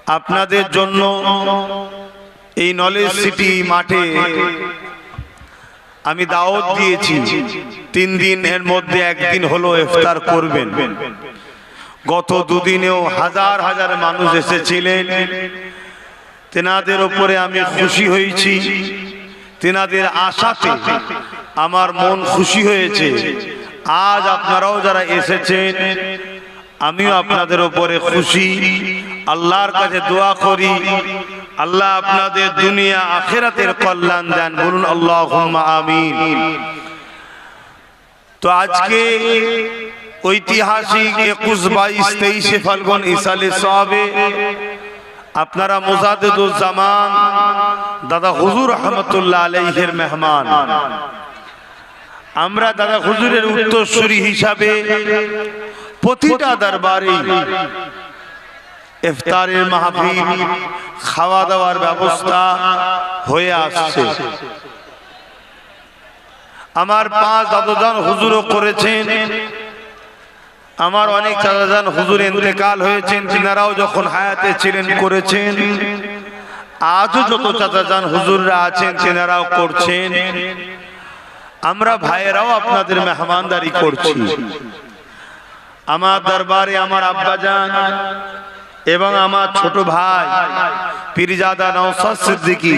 আপনাদের জন্য এই নলেজ সিটি মাঠে আমি দাওয়াত দিয়েছি 3 দিন, এর মধ্যে একদিন হলো ইফতার করবেন। গত দুদিনেও হাজার হাজার মানুষ এসেছিলেন, তেনাদের উপরে আমি খুশি হয়েছি, তেনাদের আশাতে আমার মন খুশি হয়েছে। আজ আপনারাও যারা এসেছেন আমিও আপনাদের উপরে খুশি। আল্লাহর কাছে দোয়া করি আল্লাহ আপনাদের দুনিয়া আখিরাতের কল্যাণ দেন, বলুন আল্লাহুম্মা আমিন। তো আজকে ঐতিহাসিক 21, 22, 23 ফাল্গুন ইসালে সওয়াবে আপনারা মুজাদ্দিদুজ্জামান দাদা হুজুর রহমতুল্লাহ আলাইহির মেহমান। আমরা দাদা হুজুরের উত্তরসূরি হিসাবে প্রতিটা দরবারে ইফতারের মাহফিল, খাওয়া দাওয়ার ব্যবস্থা হয়ে আসছে। আমার 5 দাদাজান হুজুরও করেছেন, আমার অনেক চাচাজান হুজুর ইন্তেকাল হয়েছেন, তিনারাও যখন হায়াতে ছিলেন করেছেন। আজও যত চাচাজান হুজুররা আছেন তিনারাও করছেন। আমরা ভাইয়েরাও আপনাদের মেহমানদারি করছি। আমার দরবারে আমার আব্বাজান এবং আমার ছোট ভাই পীরজাদা নওশাদ সিদ্দিকী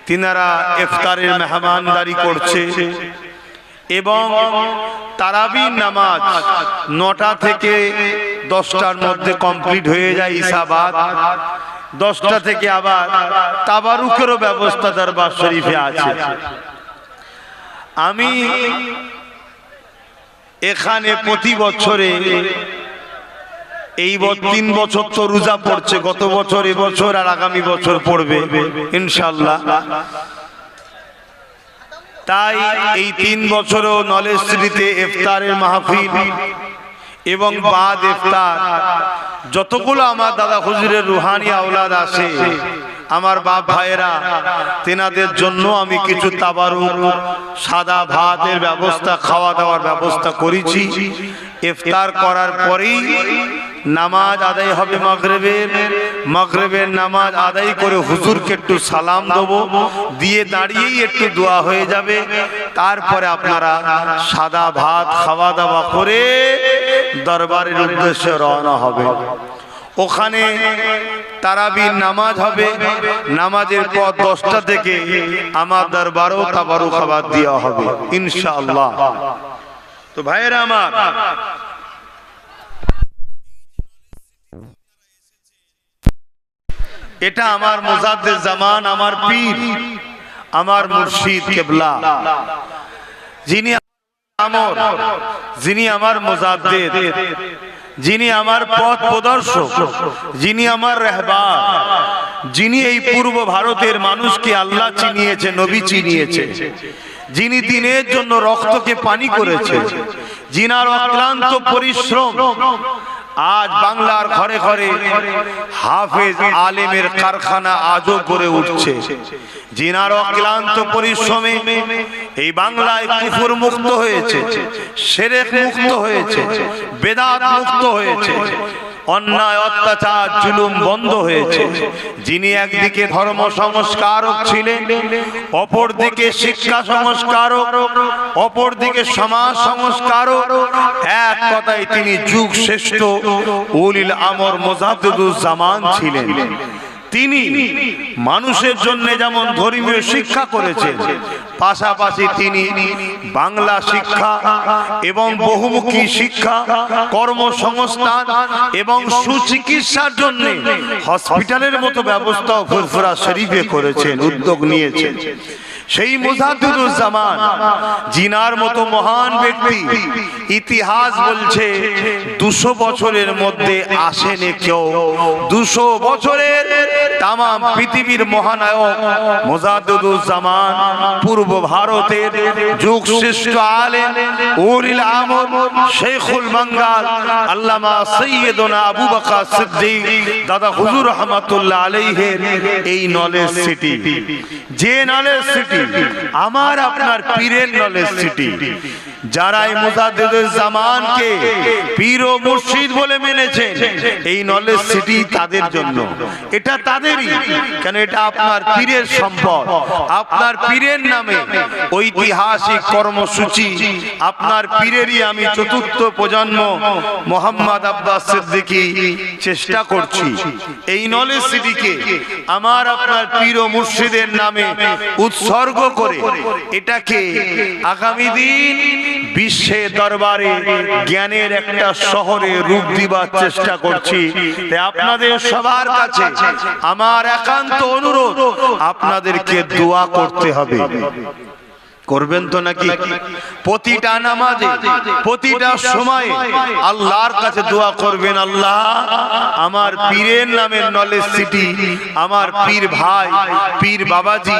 তিনারা ইফতারের মেহমানদারি করছে এবং তারাবির নামাজ 9টা থেকে 10টার মধ্যে কমপ্লিট হয়ে যায় ইসাবাত। 10টা থেকে আবার তাবারুকেরও ব্যবস্থা দরবার শরীফে আছে। আমি এখানে প্রতি বছরে এই 3 বছর তো রোজা পড়ছে, গত বছর, এবছর আর আগামী বছর পড়বে ইনশাআল্লাহ। তাই এই 3 বছরও নলেজ সিটিতে ইফতারের মাহফিল এবং বাদ ইফতার যতগুলো আমার দাদা হুজুরের রুহানি আওলাদ আছে, আমার বাপ ভাইয়েরা, তেনাদের জন্য আমি কিছু তাবারুক, সাদা ভাতের ব্যবস্থা, খাওয়া দাওয়ার ব্যবস্থা করেছি। ইফতার করার পরেই নামাজ আদায় হবে মাগরিবের নামাজ আদায় করে হুজুরকে একটু সালাম দেবো, দিয়ে দাঁড়িয়েই একটু দোয়া হয়ে যাবে। তারপরে আপনারা সাদা ভাত খাওয়া দাওয়া করে দরবারের উদ্দেশ্যে রওনা হবে। ওখানে তারাবির নামাজ হবে, নামাজের পর 10টা থেকে আমার দরবারেও তাবারুক খাবার দেওয়া হবে ইনশাআল্লাহ। তো ভাইয়েরা আমার, এটা আমার মুজাদ্দিদ জামান, আমার পীর, আমার মুর্শিদ কেবলা, যিনি আমর, যিনি আমার মুজাদ্দিদ, যিনি আমার পথ প্রদর্শক, যিনি আমার রাহবার, যিনি এই পূর্ব ভারতের মানুষকে আল্লাহ চিনিয়েছে, নবী চিনিয়েছে, যিনি দিনের জন্য রক্তকে পানি করেছে, যিনার অক্লান্ত পরিশ্রম আজ বাংলার ঘরে ঘরে হাফেজ আলেমের কারখানা আজও গড়ে উঠছে, যিনার অক্লান্ত পরিশ্রমে এই বাংলায় কুফর মুক্ত হয়েছে, শিরক মুক্ত হয়েছে, বেদাত মুক্ত হয়েছে, অন্যায় অত্যাচার জুলুম বন্ধ হয়েছে, যিনি একদিকে ধর্ম সংস্কারক ছিলেন, অপরদিকে শিক্ষা সংস্কারক, অপরদিকে সমাজ সংস্কারক, এক কথায় তিনি যুগ শ্রেষ্ঠ উলিল আমর মুজাদ্দিদুজ্জামান ছিলেন। তিনি মানুষের জন্য যেমন ধর্মীয় শিক্ষা করেছেন, পাশাপাশি তিনি বাংলা শিক্ষা এবং বহুমুখী শিক্ষা, কর্মসংস্থান এবং সুচিকিৎসার জন্য হসপিটালের মতো ব্যবস্থাও ফুরফুরা শরীফে করেছেন, উদ্যোগ নিয়েছেন। সেই মুজাদ্দিদুজ্জামান, জিনার মতো মহান ব্যক্তি, ইতিহাস বলছে 200 বছরের মধ্যে আসেনি কেউ। 200 বছরের তাম পৃথিবীর মহানায়ক মুজাদ্দিদুজ্জামান, পূর্ব ভারতের যুগ শ্রেষ্ঠ আলেম, উলিল আমর, শেখুল বাঙ্গাল, আল্লামা সৈয়দনা আবু বকর সিদ্দিক দাদা হুজুর রহমাতুল্লাহ আলাইহির এই নলেজ সিটি, যে নলেজ সিটি আমার আপনার পীরের নলেজ সিটি, যারাই মুজাদ্দিদুল জামানকে পীর ও মুর্শিদ বলে মেনেছেন, এই নলেজ সিটি তাদের জন্য, এটা তাদেরই। কেন এটা আপনার পীরের সম্পদ, আপনার পীরের নামে ঐতিহাসিক কর্মসূচি আপনার পীরেরই। আমি চতুর্থ প্রজন্ম মোহাম্মদ আব্বাস সিদ্দিকী চেষ্টা করছি এই নলেজ সিটিকে আমার আপনার পীর ও মুর্শিদের নামে উৎসর্গ করে এটাকে আগামী দিন বিশ্বের দরবারে জ্ঞানের একটা শহরে রূপ দিবার চেষ্টা করছি। তাই আপনাদের সবার কাছে আমার একান্ত অনুরোধ, আপনাদেরকে দোয়া করতে হবে। করবেন তো নাকি? প্রতিটা নামাজে প্রতিটা সময়ে আল্লাহর কাছে দোয়া করবেন, আল্লাহ আমার পীরের নামের নলেজ সিটি আমার পীর ভাই পীর বাবাজি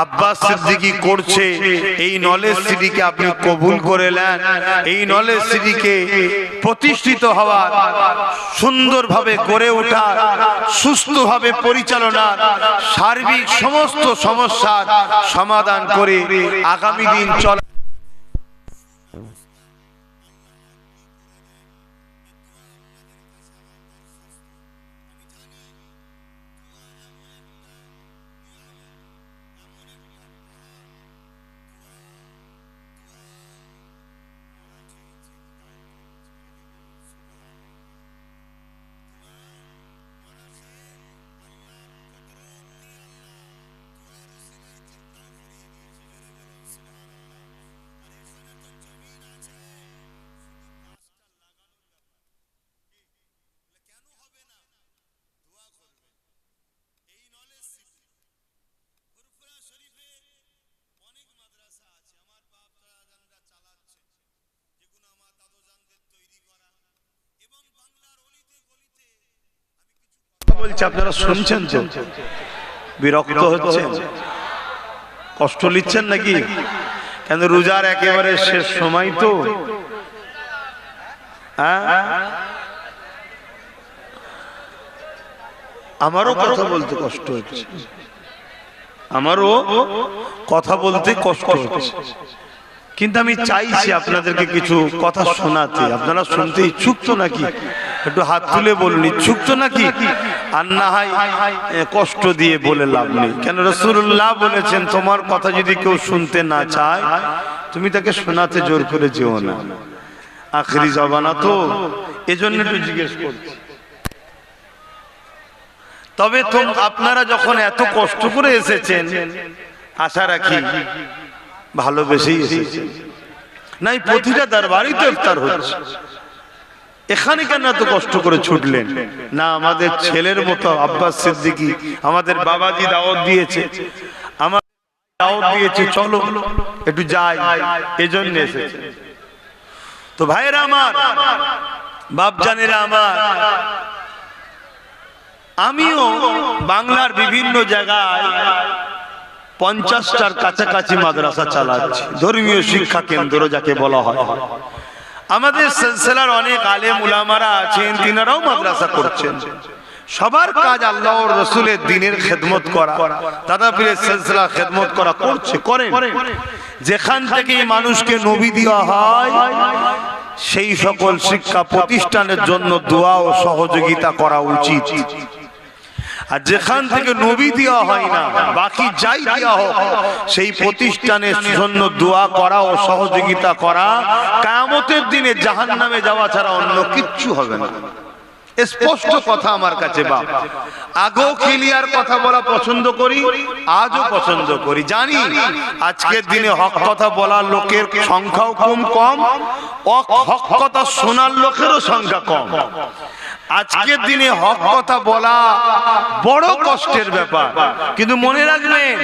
আব্বাস সিদ্দিকী করছে, এই নলেজ সিটিকে আপনি কবুল করে নেন। এই নলেজ সিটিকে প্রতিষ্ঠিত হওয়া, সুন্দরভাবে গড়ে ওঠা, সুস্থভাবে পরিচালনা, সার্বিক সমস্ত সমস্যার সমাধান করে আগামী দিন চলা। বলছি আপনারা শুনছেন তো? বিরক্ত হচ্ছেন, কষ্ট নিচ্ছেন নাকি? কেন রোজার একেবারে শেষ সময় তো, আমারও কথা বলতে কষ্ট হচ্ছে, আমারও কথা বলতে কষ্ট হচ্ছে, কিন্তু আমি চাইছি আপনাদেরকে কিছু কথা শোনাতে। আপনারা শুনতে ইচ্ছুক তো নাকি? একটু হাত তুলে বলুন, ইচ্ছুক তো নাকি? আর না হয় কষ্ট দিয়ে বলে লাভ নেই। কেন রাসূলুল্লাহ বলেছেন, তোমার কথা যদি কেউ শুনতে না চায় তুমি তাকে শোনাতে জোর করে যেও না। আখেরি জবানা তো, এজন্য একটু জিজ্ঞেস করছি। তবে আপনারা যখন এত কষ্ট করে এসেছেন, আশা রাখি ভালোবেসেই এসেছেন। নাই প্রতিটা দরবারই তো ইফতার হচ্ছে, এখানে কেন এত কষ্ট করে ছুটলেন? না আমাদের ছেলের মতো আব্বাস সিদ্দিকী, আমাদের বাবাজি দাওয়াত দিয়েছে, আমার দাওয়াত দিয়েছে, চলো একটু যাই, এজন্য এসেছে। তো ভাইরা আমার, বাপজানেরা আমার, আমিও বাংলার বিভিন্ন জায়গায় 50টার কাছাকাছি মাদ্রাসা চালাচ্ছি, ধর্মীয় শিক্ষা কেন্দ্র যাকে বলা হয়। আমাদের সিলসিলার অনেক আলেম উলামারা আছেন, তিনারাও মাদ্রাসা করছেন। সবার কাজ আল্লাহর রাসূলের দ্বীনের খেদমত করা, তাদাবীরের সিলসিলা খেদমত করা, করছে, করেন। যেখান থেকে মানুষকে নবী দেওয়া হয় সেই সকল শিক্ষা প্রতিষ্ঠানের জন্য দোয়া ও সহযোগিতা করা উচিত। আর যেখান থেকে নবী দেওয়া হয় না, বাকি যাই দেওয়া হোক, সেই প্রতিষ্ঠানের জন্য দোয়া করা ও সহযোগিতা করা কিয়ামতের দিনে জাহান্নামে যাওয়া ছাড়া অন্য কিচ্ছু হবে না। স্পষ্ট কথা আমার কাছে বাপ, আগেও ক্লিয়ার কথা বলা পছন্দ করি, আজও পছন্দ করি। জানি আজকের দিনে হক কথা বলার লোকের সংখ্যাও কম, হক কথা শোনার লোকেরও সংখ্যা কম। আজকের দিনে হক কথা বলা বড় কষ্টের ব্যাপার, কিন্তু মনে রাখবেন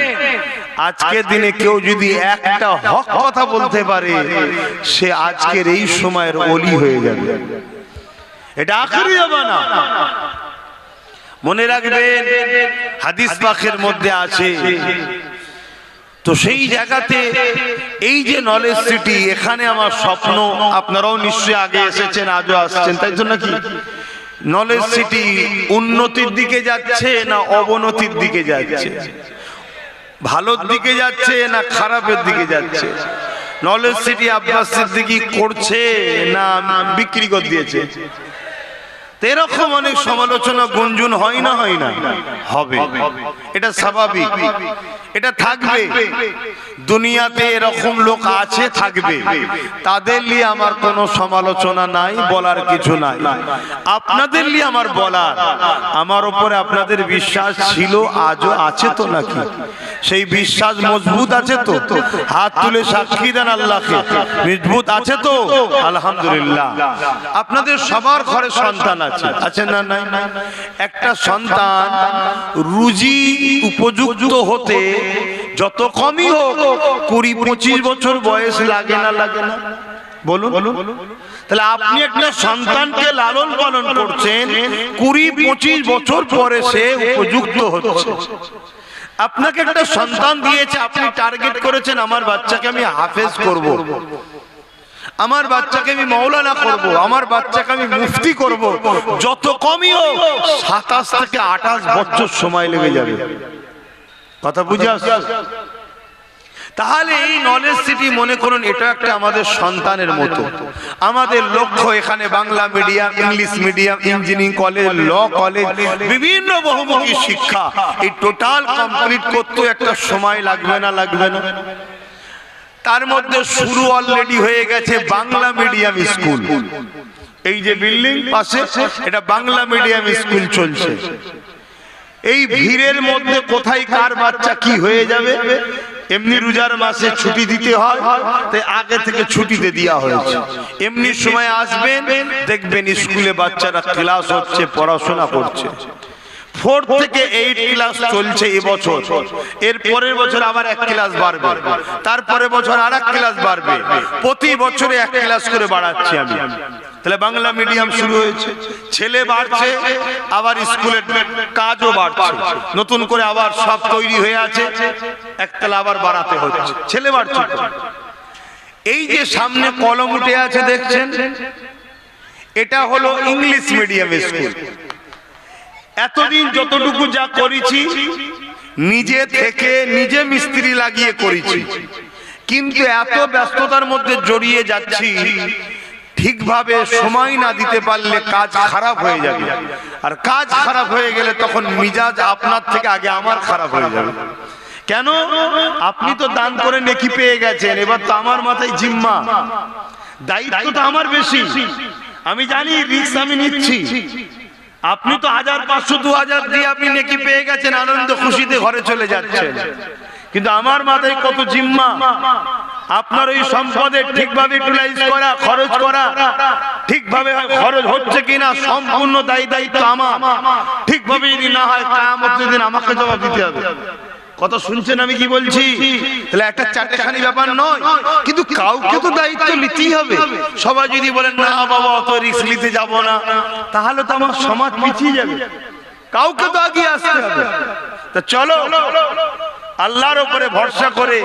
আজকের দিনে কেউ যদি একটা হক কথা বলতে পারে, সে আজকের এই সময়ের ওলি হয়ে যাবে। এটা আখেরি জামানা, মনে রাখবেন। হাদিস পাকের মধ্যে আছে। তো সেই জায়গাতে এই যে নলেজ সিটি, এখানে আমার স্বপ্ন, আপনারাও নিশ্চয়ই আগে এসেছেন, আজও আসছেন, তাই জন্য কি নলেজ সিটি উন্নতির দিকে যাচ্ছে না অবনতির দিকে যাচ্ছে, ভালোর দিকে যাচ্ছে না খারাপের দিকে যাচ্ছে? নলেজ সিটি আব্বাস সিদ্দিকী করছে না বিক্রি করে দিয়েছে? এরকম অনেক সমালোচনা গুঞ্জন হয় না হবে, এটা স্বাভাবিক, এটা থাকবে। দুনিয়াতে এরকম লোক আছে, থাকবে, তাদের নিয়ে আমার কোনো সমালোচনা নাই, বলার কিছু নাই। আপনাদের নিয়ে আমার বলার, আমার উপরে আপনাদের বিশ্বাস ছিল, আজও আছে তো নাকি? সেই বিশ্বাস মজবুত আছে তো? হাত তুলে সাক্ষী দেন আল্লাহকে, মজবুত আছে তো? আলহামদুলিল্লাহ। আপনাদের সবার ঘরে সন্তান আছে না নাই? একটা সন্তান রুজি উপযুক্ত হতে যত কমই হোক 20-25 বছর বয়স লাগে না বলুন? তাহলে আপনি একটা সন্তানকে লালন পালন করছেন, 20-25 বছর পরে সে উপযুক্ত হচ্ছে। আপনাকে একটা সন্তান দিয়েছে, আপনি টার্গেট করেছেন আমার বাচ্চাকে আমি হাফেজ করব, আমার বাচ্চাকে আমি মাওলানা করব, আমার বাচ্চাকে আমি মুফতি করব, যত কমই হোক 27 থেকে 28 বছর সময় লেগে যাবে। কথা বুঝে আসছে? তাহলে এই নলেজ সিটি মনে করুন এটা একটা আমাদের সন্তানের মতো। আমাদের লক্ষ্য এখানে Bangla medium, English medium, engineering college, law college, বিভিন্ন বহুমুখী শিক্ষা, এই টোটাল কমপ্লিট করতে একটা সময় লাগবে না? তার মধ্যে শুরু অলরেডি হয়ে গেছে বাংলা মিডিয়াম স্কুল। এই যে বিল্ডিং পাশে, এটা বাংলা মিডিয়াম স্কুল চলছে। এই ভিড়ের মধ্যে কোথায় কার বাচ্চা কি হয়ে যাবে, এমনি রোজার মাসে ছুটি দিতে হয়, তাই আগে থেকে ছুটিতে দেওয়া হয়েছে। এমনি সময় আসবেন, দেখবেন স্কুলে বাচ্চারা ক্লাস হচ্ছে, পড়াশোনা করছে। 4 থেকে 8 ক্লাস চলছে এবছর, এর পরের বছর আবার 1 ক্লাস বাড়বে, তারপরে বছর আর 1 ক্লাস বাড়বে, প্রতি বছরে 1 ক্লাস করে বাড়াচ্ছি আমি। তাহলে বাংলা মিডিয়াম শুরু হয়েছে, ছেলে বাড়ছে, আবার স্কুলের কাজও বাড়ছে, নতুন করে আবার সব তৈরি হয়ে আছে, একতলা আবার বাড়াতে হচ্ছে, ছেলে বাড়ছে। এই যে সামনে কলম উঠে আছে দেখছেন, এটা হলো ইংলিশ মিডিয়াম স্কুল। এতদিন যতটুকু যা করেছি নিজে থেকে, নিজে মিস্ত্রি লাগিয়ে করেছি, কিন্তু এত ব্যস্ততার মধ্যে জড়িয়ে যাচ্ছি, ঠিকভাবে সময় না দিতে পারলে কাজ খারাপ হয়ে যাবে, আর কাজ খারাপ হয়ে গেলে তখন মিজাজ আপনার থেকে আগে আমার খারাপ হয়ে যাবে। কেন? আপনি তো দান করে নেকি পেয়ে গেছেন, এবার তো আমার মাথায় জিম্মা, দায়িত্ব তো আমার বেশি। আমি জানি রিস্ক আমি নিচ্ছি, আপনি তো 1500-2000 দিয়ে আপনি নেকি পেয়ে গেছেন, আনন্দ খুশিতে ঘরে চলে যাচ্ছেন, কিন্তু আমার মাথায় কত জিম্মা। আপনার ওই সম্পদের ঠিকভাবে ইউটিলাইজ করা, খরচ করা, ঠিকভাবে খরচ হচ্ছে কিনা সম্পূর্ণ দায়িত্ব আমার। ঠিকভাবে যদি না হয় কিয়ামতের দিন আমাকে জবাব দিতে হবে। কথা শুনছেন আমি কি বলছি? তাহলে একটা চারটেখানি ব্যাপার নয়, কিন্তু কাউকে তো দায়িত্ব নিতেই হবে। সবাই যদি বলেন না বাবা অত রিস্ক নিতে যাব না, তাহলে তো আমার সমাজ পিছিয়ে যাবে, কাউকে তো এগিয়ে আসতে হবে। তা চলো আল্লাহর উপরে ভরসা করে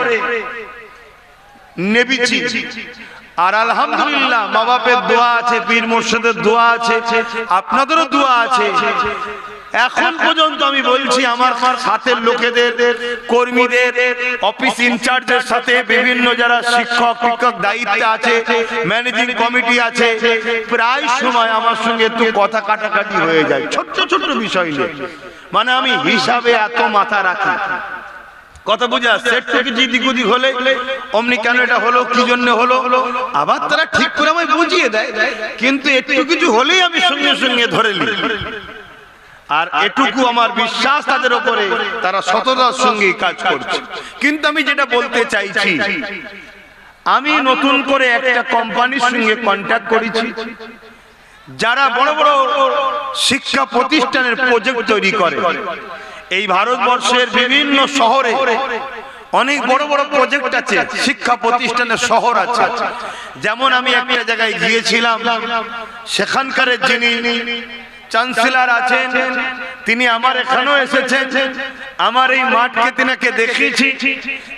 নেবিছি। আর আলহামদুলিল্লাহ মা বাপের দোয়া আছে, পীর মুর্শিদের দোয়া আছে, আপনাদেরও দোয়া আছে। এখন পর্যন্ত আমি বলছি আমার সাথের লোকেদের, কর্মীদের, অফিস ইনচার্জের সাথে বিভিন্ন যারা শিক্ষক দায়িত্বে আছে, ম্যানেজিং কমিটি আছে, প্রায় সময় আমার সঙ্গে একটু কথা কাটাকাটি হয়ে যায় ছোট্ট ছোট্ট বিষয় নিয়ে। মানে আমি হিসাবে এত মাথা রাখি, কথা বুঝে আসছে, একটু কিছু দিক ওদিক হলে অমনি কেন এটা হলো, কি জন্য হলো, আবার তারা ঠিক করে আমায় বুঝিয়ে দেয়, কিন্তু একটু কিছু হলেই আমি সঙ্গে সঙ্গে ধরে নিই। আর এটুকু আমার বিশ্বাস তাদের উপরে, তারা সততার সঙ্গে কাজ করছে। কিন্তু আমি যেটা বলতে চাইছি, আমি নতুন করে একটা কোম্পানির সঙ্গে কন্ট্যাক্ট করেছি, যারা বড় বড় শিক্ষা প্রতিষ্ঠানের প্রজেক্ট তৈরি করে। এই ভারতবর্ষের বিভিন্ন শহরে অনেক বড় বড় প্রজেক্ট আছে, শিক্ষা প্রতিষ্ঠানের শহর আছে। যেমন আমি একটা জায়গায় গিয়েছিলাম, সেখানকার যিনি চ্যান্সেলর আছেন তিনি আমার এখানেও এসেছেন, আমার এই মাঠকে তিনাকে দেখিয়েছি,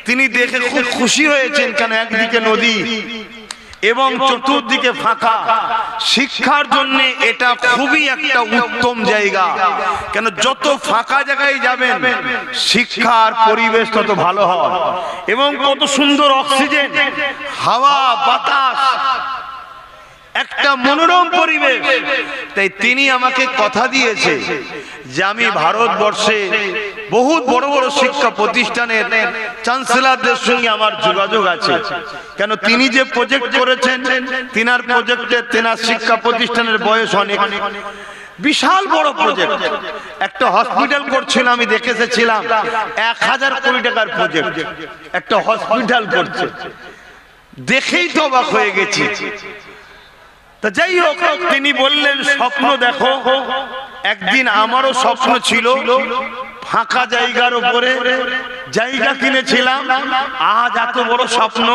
তিনি দেখে খুব খুশি হয়েছেন। কেন? একদিকে নদী, এবং চতুর্দিকে ফাঁকা। শিক্ষার জন্য এটা খুবই একটা উত্তম জায়গা, কেন যত ফাঁকা জায়গায় যাবেন শিক্ষার পরিবেশ তত ভালো হয় এবং কত সুন্দর অক্সিজেন, হাওয়া বাতাস, একটা মনোরম পরিবেশ। তাই তিনি আমাকে কথা দিয়েছে যে আমি ভারতবর্ষে বহুত বড় বড় শিক্ষা প্রতিষ্ঠানের চ্যান্সেলরদের সঙ্গে আমার যোগাযোগ আছে, কেন তিনি যে প্রজেক্ট করেছেন, তিনার প্রজেক্টে তেনার শিক্ষা প্রতিষ্ঠানের বয়স অনেক, বিশাল বড় প্রজেক্ট। একটা হসপিটাল করছিল, আমি দেখে এসেছিলাম 1000 কোটি টাকার প্রজেক্ট, একটা হসপিটাল করছে, দেখেই তো অবাক হয়ে গেছি। তা যাই হোক, তিনি বললেন স্বপ্ন দেখো। একদিন আমারও স্বপ্ন ছিল ফাঁকা জায়গার উপরে জায়গা কিনেছিলাম। আজ এত বড় স্বপ্ন,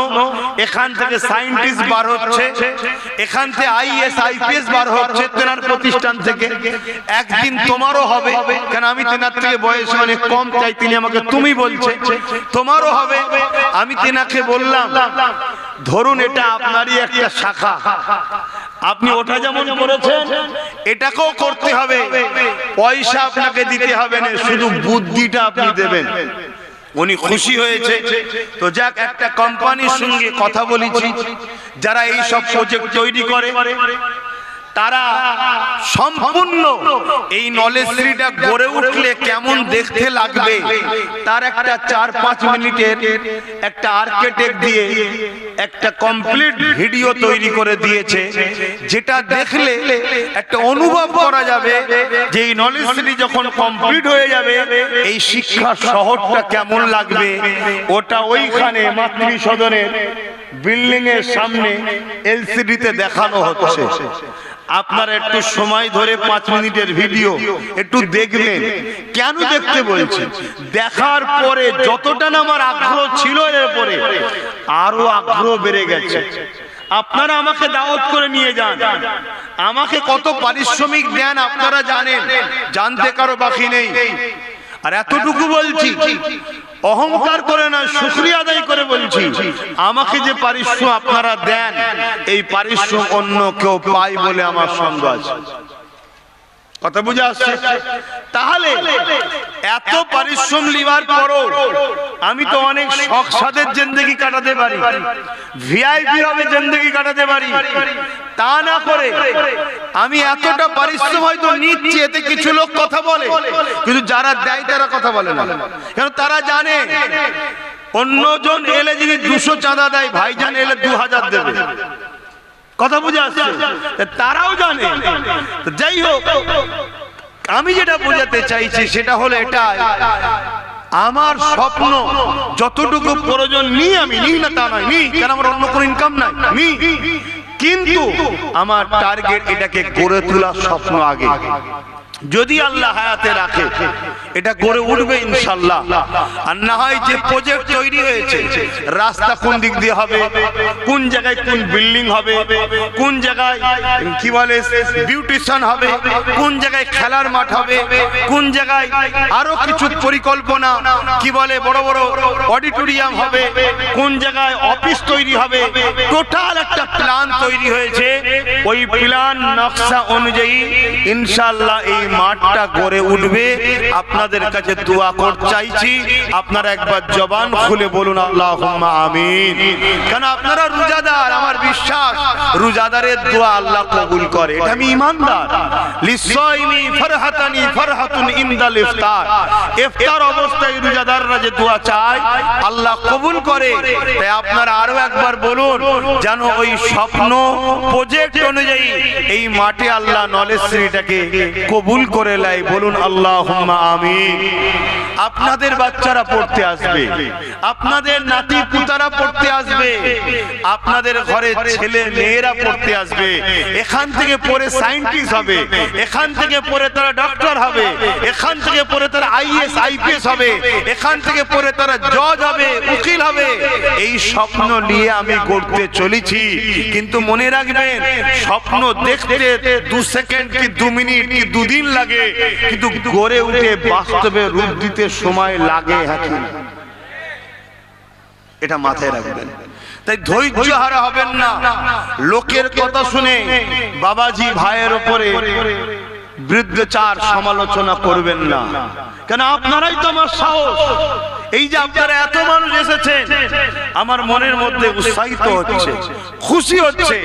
এখান থেকে সায়েন্টিস্ট বার হচ্ছে, এখান থেকে আইএস আইপিএস বার হচ্ছে তেনার প্রতিষ্ঠান থেকে। একদিন তোমারও হবে, কেন আমি তেনার থেকে বয়সে অনেক কম, তাই তিনি আমাকে তুমি বলছে, তোমারও হবে। আমি তেনাকে বললাম ধরুন এটা আপনারই একটা শাখা, আপনি ওটা যেমন করেছেন এটাকেও করতে হবে, পয়সা আপনাকে দিতে হবে না, শুধু বুদ্ধিটা আপনি দেবেন। উনি খুশি হয়েছে। তো যাক, একটা কোম্পানির সঙ্গে কথা বলেছি যারা এই সব প্রজেক্ট তৈরি করে, তারা সম্পূর্ণ এই নলেজ সিটিটা গড়ে উঠলে কেমন দেখতে লাগবে তার একটা 4-5 মিনিটের একটা আর্কিটেক্ট দিয়ে একটা কমপ্লিট ভিডিও তৈরি করে দিয়েছে, যেটা দেখলে একটা অনুভব করা যাবে যে এই নলেজ সিটি যখন কমপ্লিট হয়ে যাবে এই শিক্ষা শহরটা কেমন লাগবে। ওটা ওইখানে মাতৃ সদনের বিল্ডিং এর সামনে এলসিডিতে দেখানো হচ্ছে। আপনারা একটু সময় ধরে 5 মিনিটের ভিডিও একটু দেখবেন। কেন দেখতে বলছি, দেখার পরে যতটা না আমার আগ্রহ ছিল এরপরে আরো আগ্রহ বেড়ে গেছে। আপনারা আমাকে দাওয়াত করে নিয়ে যান, আমাকে কত পারিশ্রমিক দেন আপনারা জানেন, জানতে কারো বাকি নেই। আর এতটুকু বলছি, অহংকার করে না, শুকরিয়া আদায় করে বলছি, আমাকে যে পারিশ্রম আপনারা দেন এই পারিশ্রম অন্য কেউ পায় বলে আমার সন্দেহ আছে। কথা বুঝে আসছে? তাহলে এত পরিশ্রম লিবার পরও আমি তো অনেক শখ সাদের জিন্দেগি কাটাতে পারি, ভিআইপি ভাবে জিন্দেগি কাটাতে পারি। তা না করে আমি এতটা পরিশ্রম হয়তো নিচ্ছি, এতে কিছু লোক কথা বলে, কিন্তু যারা দেয় তারা কথা বলে না, কারণ তারা জানে অন্যজন এলে যদি 200 চাঁদা দেয়, ভাইজান এলে 2000 দেবে। কথা বুঝে আসছে? তারাও জানে। যাই হোক, আমি যেটা বোঝাতে চাইছি সেটা হলো এটা, আমার স্বপ্ন যতটুকু প্রয়োজন নিই, আমি নিই না তা নয়, নিই, কারণ আমার অন্য কোনো ইনকাম নাই, নিই, কিন্তু আমার টার্গেট এটাকে গড়ে তোলার স্বপ্ন আগে। যদি আল্লাহ হায়াতে রাখে এটা গড়ে উঠবে ইনশাআল্লাহ। আর না হয় যে প্রজেক্ট তৈরি হয়েছে, রাস্তা কোন দিক দিয়ে হবে, কোন জায়গায় কোন বিল্ডিং হবে, কোন জায়গায় কি বলে বিউটিশিয়ান হবে, কোন জায়গায় খেলার মাঠ হবে, কোন জায়গায় আরো কিছু পরিকল্পনা কি বলে বড় বড় অডিটোরিয়াম হবে, কোন জায়গায় অফিস তৈরি হবে, টোটাল একটা প্ল্যান তৈরি হয়েছে। ওই প্ল্যান নকশা অনুযায়ী ইনশাআল্লাহ এই মাঠটা গড়ে উঠবে। আপনাদের কাছে দোয়া করতে চাইছি, আপনারা একবার জবান খুলে বলুন আল্লাহুম্মা আমিন। কারণ আপনারা রোজাদার, আমার বিশ্বাস রোজাদারের দোয়া আল্লাহ কবুল করে, এটা আমি ঈমানদার। লিসাইমি ফারহাতানি ফারহাতুন ইনদাল ইফতার, ইফতার অবস্থায় রোজাদাররা যে দোয়া চায় আল্লাহ কবুল করে। তাই আপনারা আরো একবার বলুন যেন ওই স্বপ্ন প্রজেক্ট অনুযায়ী এই মাঠে আল্লাহ নলেজ সিটিটাকে কবুল করে লাই। বলুন আল্লাহুম্মা আমিন। আপনাদের বাচ্চারা পড়তে আসবে, আপনাদের নাতি পুতারা পড়তে আসবে, আপনাদের ঘরে ছেলে মেয়েরা পড়তে আসবে, এখান থেকে পড়ে সায়েন্টিস্ট হবে, এখান থেকে পড়ে তারা ডক্টর হবে, এখান থেকে পড়ে তারা আইএস আইপিএস হবে, এখান থেকে পড়ে তারা জজ হবে, উকিল হবে। এই স্বপ্ন নিয়ে আমি গড়তে চলেছি। কিন্তু মনে রাখবেন, স্বপ্ন দেখতে 2 সেকেন্ড কি 2 মিনিট কি 2 দিন লাগে, কিন্তু গড়ে উঠে বাস্তবে রূপ দিতে সময় লাগে। এটা মাথায় রাখবেন। তাই ধৈর্য হারা হবেন না। লোকের কথা শুনে বাবাজি ভাইয়ের উপরে বিরুদ্ধচার সমালোচনা করবেন না, কেন আপনারাই তো আমার সাহস। এই যে আপনারা এত মানুষ এসেছেন, আমার মনের মধ্যে উৎসাহিত হচ্ছে, খুশি হচ্ছে।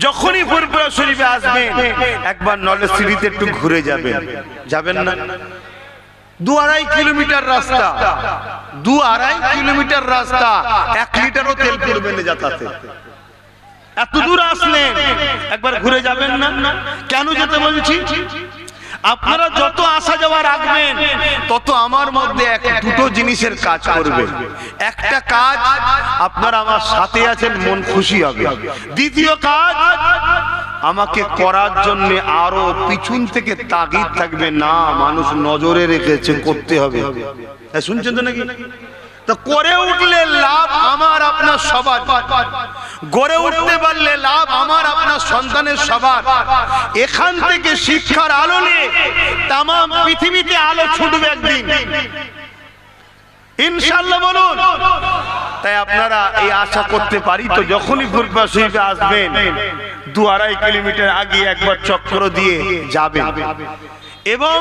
যখনই ফুরফুরা শরীফে আসবেন একবার নলেজ সিটিতে একটু ঘুরে যাবেন, যাবেন না? 2-2.5 কিলোমিটার রাস্তা, 2-2.5 কিলোমিটার রাস্তা, 1 লিটারও তেল পড়বে না যাতায়াতে। এত দূর আসলেন, একবার ঘুরে যাবেন না? কেন যেতে বলছি, আপনারা যত আসা যাওয়া রাখবেন তত আমার মধ্যে দুটো জিনিসের কাজ করবে। একটা কাজ, আপনারা আমার সাথে আছেন, মন খুশি হবে। দ্বিতীয় কাজ, আমাকে করার জন্য আরো পিছন থেকে তাগিদ থাকবে, না মানুষ নজরে রেখেছে, করতে হবে। শুনছেন তো নাকি? তো করে উঠলে লাভ আমার আপনার সবার, গড়ে উঠতে পারলে লাভ আমার আপনার সন্তানের সবার। এখান থেকে শিক্ষার আলো নিয়ে তাম পৃথিবীতে আলো ছুটবে একদিন, ইনশাআল্লাহ বলুন। তাই আপনারা এই আশা করতে পারি তো, যখনই ফুরফুরা শরীফে আসবেন 2-2.5 কিলোমিটার আগে একবার চক্র দিয়ে যাবেন। এবং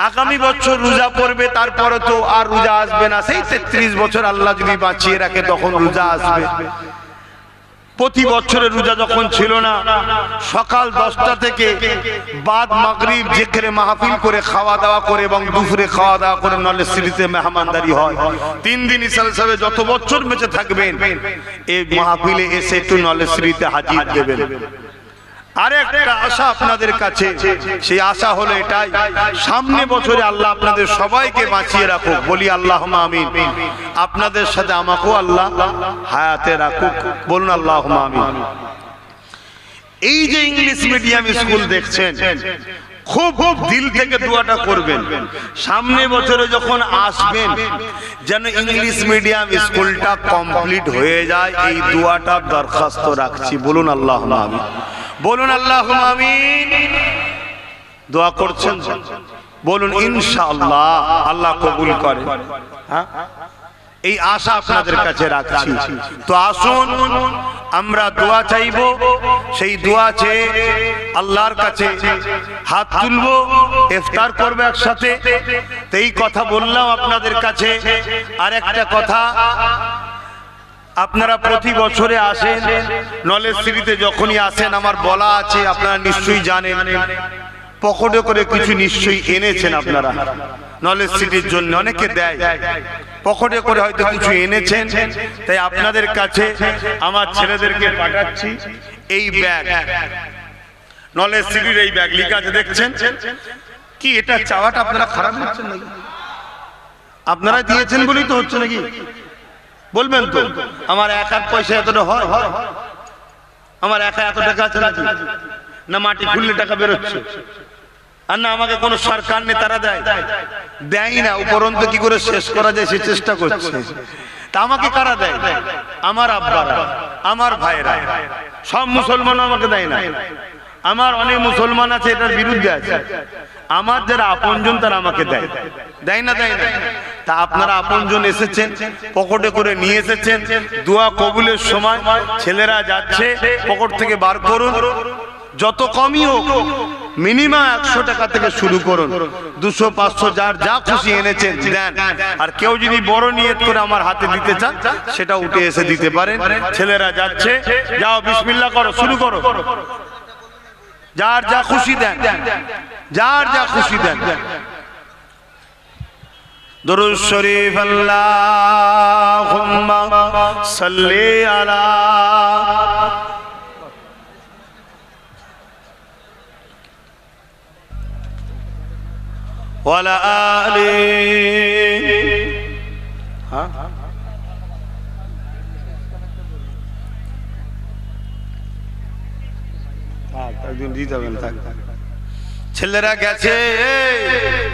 আগামী বছর রোজা পড়বে, তারপরে তো আর রোজা আসবে না। সেই 33 বছর আল্লাহ যদি বাঁচিয়ে রাখে তখন রোজা আসবে। প্রতি বছরের রোজা যখন ছিল না, সকাল 10টা থেকে বাদ মাগরিব জিকিরে মাহফিল করে খাওয়া দাওয়া করে এবং দুপুরে খাওয়া দাওয়া করে নলেজ সিটিতে মেহমানদারি হয়। 3 দিন হিসাবে যত বছর বেঁচে থাকবেন এই মাহফিলে এসে একটু নলেজ সিটিতে হাজির দেবেন। আরেকটা আশা আপনাদের কাছে, সেই আশা হলো এটাই, সামনে বছরে আল্লাহ আপনাদের সবাইকে বাঁচিয়ে রাখুক, বলি আল্লাহুম্মা আমিন। আপনাদের সাথে আমাকেও আল্লাহ হায়াতে রাখুক, বলুন আল্লাহুম্মা আমিন। এই যে ইংলিশ মিডিয়াম স্কুল দেখছেন, খুব দিল থেকে দোয়াটা করবেন, সামনে বছরে যখন আসবেন যেন ইংলিশ মিডিয়াম স্কুলটা কমপ্লিট হয়ে যায়, এই দোয়াটা দরখাস্ত রাখছি, বলুন আল্লাহুম্মা আমিন, বলুন আল্লাহুম্মা আমিন। দোয়া করছেন, বলুন ইনশাআল্লাহ আল্লাহ কবুল করে। হ্যাঁ, এই আশা আপনাদের কাছে রাখছি। তো আসুন আমরা দোয়া চাইবো, সেই দোয়া চেয়ে আল্লাহর কাছে হাত তুলবো, ইফতার করবো একসাথে। তো এই কথা বললাম আপনাদের কাছে। আর একটা কথা, আপনারা প্রতি বছরে আসেন নলেজ সিটিতে, যখনই আসেন আমার বলা আছে, আপনারা নিশ্চয়ই জানেন, পকেটে করে কিছু নিশ্চয়ই এনেছেন আপনারা নলেজ সিটির জন্য, অনেকে দেয়, পকেটে করে হয়তো কিছু এনেছেন। তাই আপনাদের কাছে আমার ছেলেদেরকে পাঠাচ্ছি এই ব্যাগ, নলেজ সিটির এই ব্যাগ লেখা আছে, দেখছেন কি? এটা চাওয়াটা আপনারা খারাপ হচ্ছেন নাকি? আপনারা দিয়েছেন বলেই তো হচ্ছে নাকি? বলবেন তো, আমার একার পয়সা এতটা হয়? আমার একা এত টাকা আছে নাকি? না মাটি খুললে টাকা বেরোচ্ছে? আর না আমাকে কোন সরকার নেতারা দেয়? দেয় না। উপরন্ত কি করে শেষ করা যায় সে চেষ্টা করছে। তা আমাকে কারা দেয়? আমার আব্বারা, আমার ভাইরা, সব মুসলমান আমাকে দেয় না। আমার অনেক মুসলমান আছে এটার বিরুদ্ধে আছে, আমার যারা আপনজন তারা আমাকে দেয়, দেয় না? দেয় না। তা আপনারা আপনজন এসেছেন, পকেটে করে নিয়ে এসেছেন, দোয়া কবুলের সময় ছেলেরা যাচ্ছে, পকেট থেকে বার করুন, যত কমই হোক, মিনিমাম 100 টাকা থেকে শুরু করুন, 200, 500 যার যা খুশি এনেছেন দেন। আর কেউ যদি বড় নিয়ত করে আমার হাতে দিতে চান, সেটা উঠে এসে দিতে পারেন। ছেলেরা যাচ্ছে, যাও বিসমিল্লাহ করো, শুরু করো, যার যা খুশি দেন, যার যা খুশি দেন। দুরূদ শরীফ আল্লাহুম্মা সাল্লি আলা ওয়ালা আলি। হ্যাঁ, একদিন দিতে হবেন। ছেলেরা গেছে,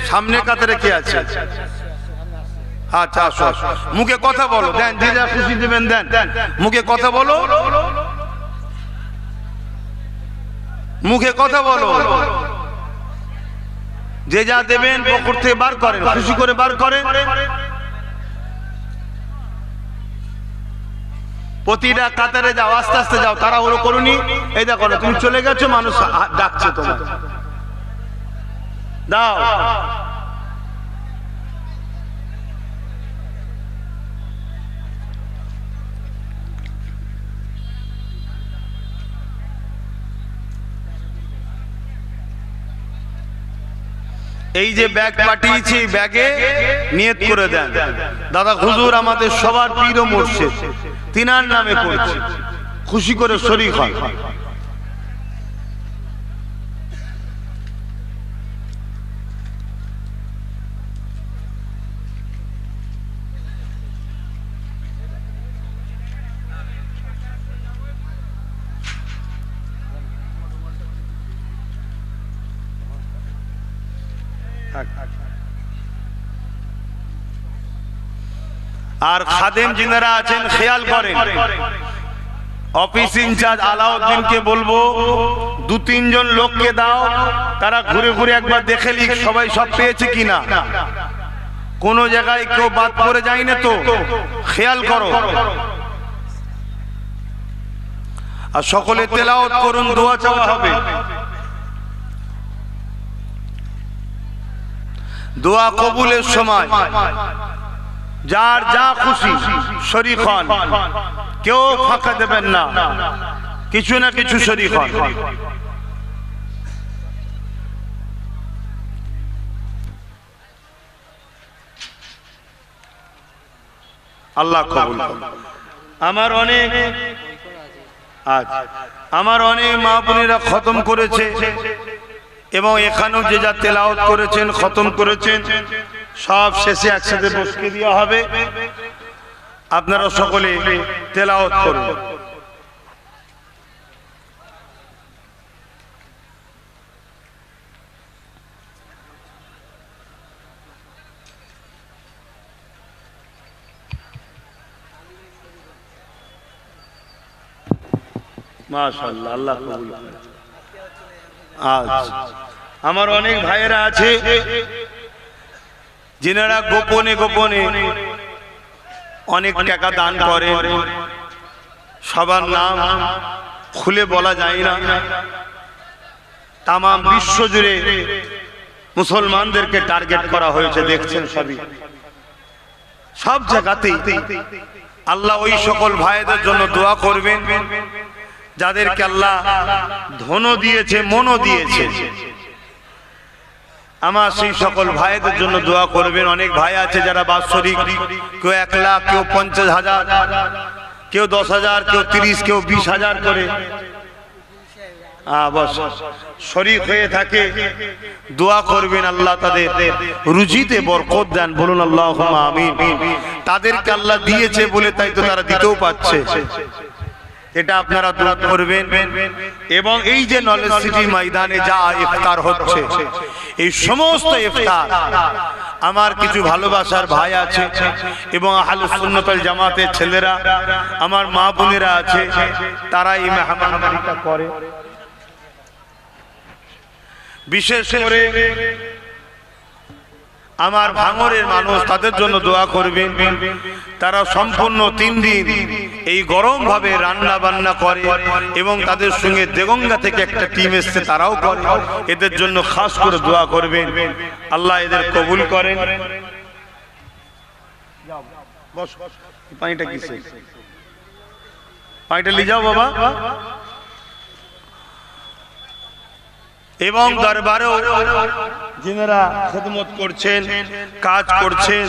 সামনে কাতারে কে আছে? আচ্ছা আসো আসো, মুখে কথা বলো, দেন যে যা খুশি দেবেন দেন, মুখে কথা বলো, মুখে কথা বলো, যে যা দেবেন পকেট থেকে বার করেন, খুশি করে বার করেন। প্রতিটা কাতারে যাও, আস্তে আস্তে যাও, তাড়াহুড়ো করুনি। এই দেখো না, তুমি চলে গেছো, মানুষ ডাকছে তোমার, দাও। এই যে ব্যাগ পাঠিয়েছি, ব্যাগে নিয়ত করে দেন, দাদা হুজুর আমাদের সবার পীর ও মুর্শিদ, তিনার নামে করছি, খুশি করে শরীক হন। আর খাদেম যিনারা আছেন খেয়াল করেন, অফিস ইনচার্জ আলাউদ্দিনকে বলবো 2-3 জন লোককে দাও, তারা ঘুরে ঘুরে একবার দেখে লিখ সবাই সব পেয়েছে কিনা, কোন জায়গায় কেউ বাদ পড়ে যায় না তো, খেয়াল করো। আর সকলে তেলাওয়াত করুন, দোয়া চাওয়া হবে। দোয়া কবুলের সময় যার যা খুশি শরীক হন, কেউ ফাঁকা দেবেন না, কিছু না কিছু শরীক হন। আল্লাহ কবুল করুন। আমার অনেক মা বোনেরা খতম করেছে এবং এখানেও যে যা তেলাওয়াত করেছেন, খতম করেছেন, সব শেষে একসাথে বসকে দেওয়া হবে। আপনারা সকলে তেলাওয়াত করুন। মাশাআল্লাহ, আল্লাহ কবুল করুন। আমার অনেক ভাইয়েরা আছে যিনারা গোপনে গোপনে অনেক টাকা দান করে, সবার নাম খুলে বলা যায় না। তাম বিশ্ব জুড়ে মুসলমানদেরকে টার্গেট করা হয়েছে, দেখছেন সবই, সব জায়গাতেই। আল্লাহ ওই সকল ভাইদের জন্য দোয়া করবেন যাদেরকে আল্লাহ ধনও দিয়েছে, মনও দিয়েছে। আমার সেই সকল ভাইদের জন্য দোয়া করবেন। অনেক ভাই আছে যারা বাৎসরিক, কেউ 1 লাখ, কেউ 50,000, কেউ 10,000, কেউ 30, কেউ 20,000 করে শরীক হয়ে থাকে। দোয়া করবেন আল্লাহ তাদের রুজিতে বরকত দেন, বলুন আল্লাহুম্মা আমিন। তাদেরকে আল্লাহ দিয়েছে বলে তাই তো তারা দিতেও পাচ্ছে, এটা আপনারা দোয়া করবেন। এবং এই যে নলেজ সিটি ময়দানে যা ইফতার হচ্ছে, এই সমস্ত ইফতার আমার কিছু ভালোবাসার ভাই আছে এবং আহলে সুন্নাত ওয়াল জামাতের ছেলেরা, আমার মা বোনেরা আছে, তারা এই মেহমানদারিটা করে। বিশেষ করে আমার ভাঙরের মানুষ, তাদের জন্য দোয়া করবেন। তারা সম্পূর্ণ 3 দিন এই গরম ভাবে রান্না বান্না করে এবং তাদের সঙ্গে দেগঙ্গা থেকে একটা টিম এসছে, তারাও করে। এদের জন্য খাস করে দোয়া করবেন, আল্লাহ এদের কবুল করেন। পানিটা কিসে? পানিটা নিয়ে যাও বাবা। এবং দরবারেও যিনারা খেদমত করছেন, কাজ করছেন,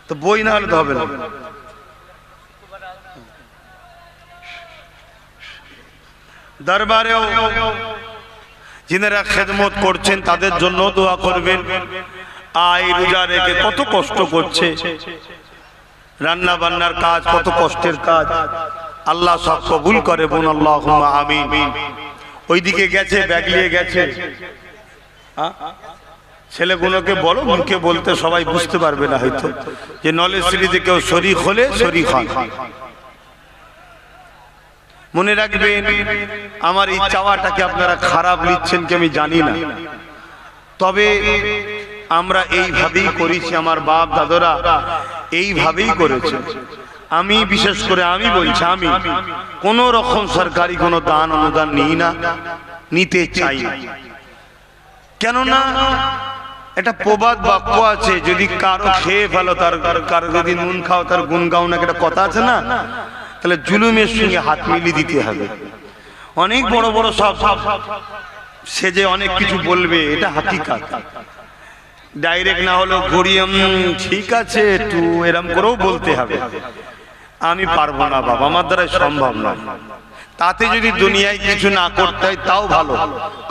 তো বই না হলে তো হবে না। দরবারেও যিনারা খেদমত করছেন তাদের জন্য দোয়া করবেন। আয় রোজা রেখে কত কষ্ট করছে, রান্না বান্নার কাজ কত কষ্টের কাজ, আল্লাহ সব কবুল করে, বোন আল্লাহুম্মা আমিন। ওইদিকে গেছে, ব্যাগ নিয়ে গেছে, ছেলেগুলোকে বলো, মুখে বলতে সবাই বুঝতে পারবে না হয়তো, যে নলেজ সিটিতে কেউ শরীক হলে শরীক হন। মনে রাখবেন, আমার এই চাওয়াটাকে আপনারা খারাপ নিচ্ছেন কি আমি জানি না, তবে আমরা এইভাবেই করেছি, আমার বাপ দাদারা এইভাবেই করেছে। আমি বিশেষ করে আমি বলছি, আমি কোন রকম সরকারি কোনো দান অনুদান নিই না, নিতে চাই না। কেননা এটা প্রবাদ বাক্য আছে, যদি কারো খেয়ে ফেলো তার, কারো যদি নুন খাও তার গুণ গাও না, একটা কথা আছে না? তাহলে জুলুমের সঙ্গে হাত মিলিয়ে দিতে হবে। অনেক বড় বড় সব সে যে অনেক কিছু বলবে, এটা হাকিকাত। ডাইরেক্ট না হলেও ঘুরিয়ে ঠিক আছে একটু এরম করেও বলতে হবে। আমি পারবো না বাবা, আমার দ্বারা সম্ভব নয়। তাতে যদি দুনিয়ায় কিছু না করতে হয় তাও ভালো,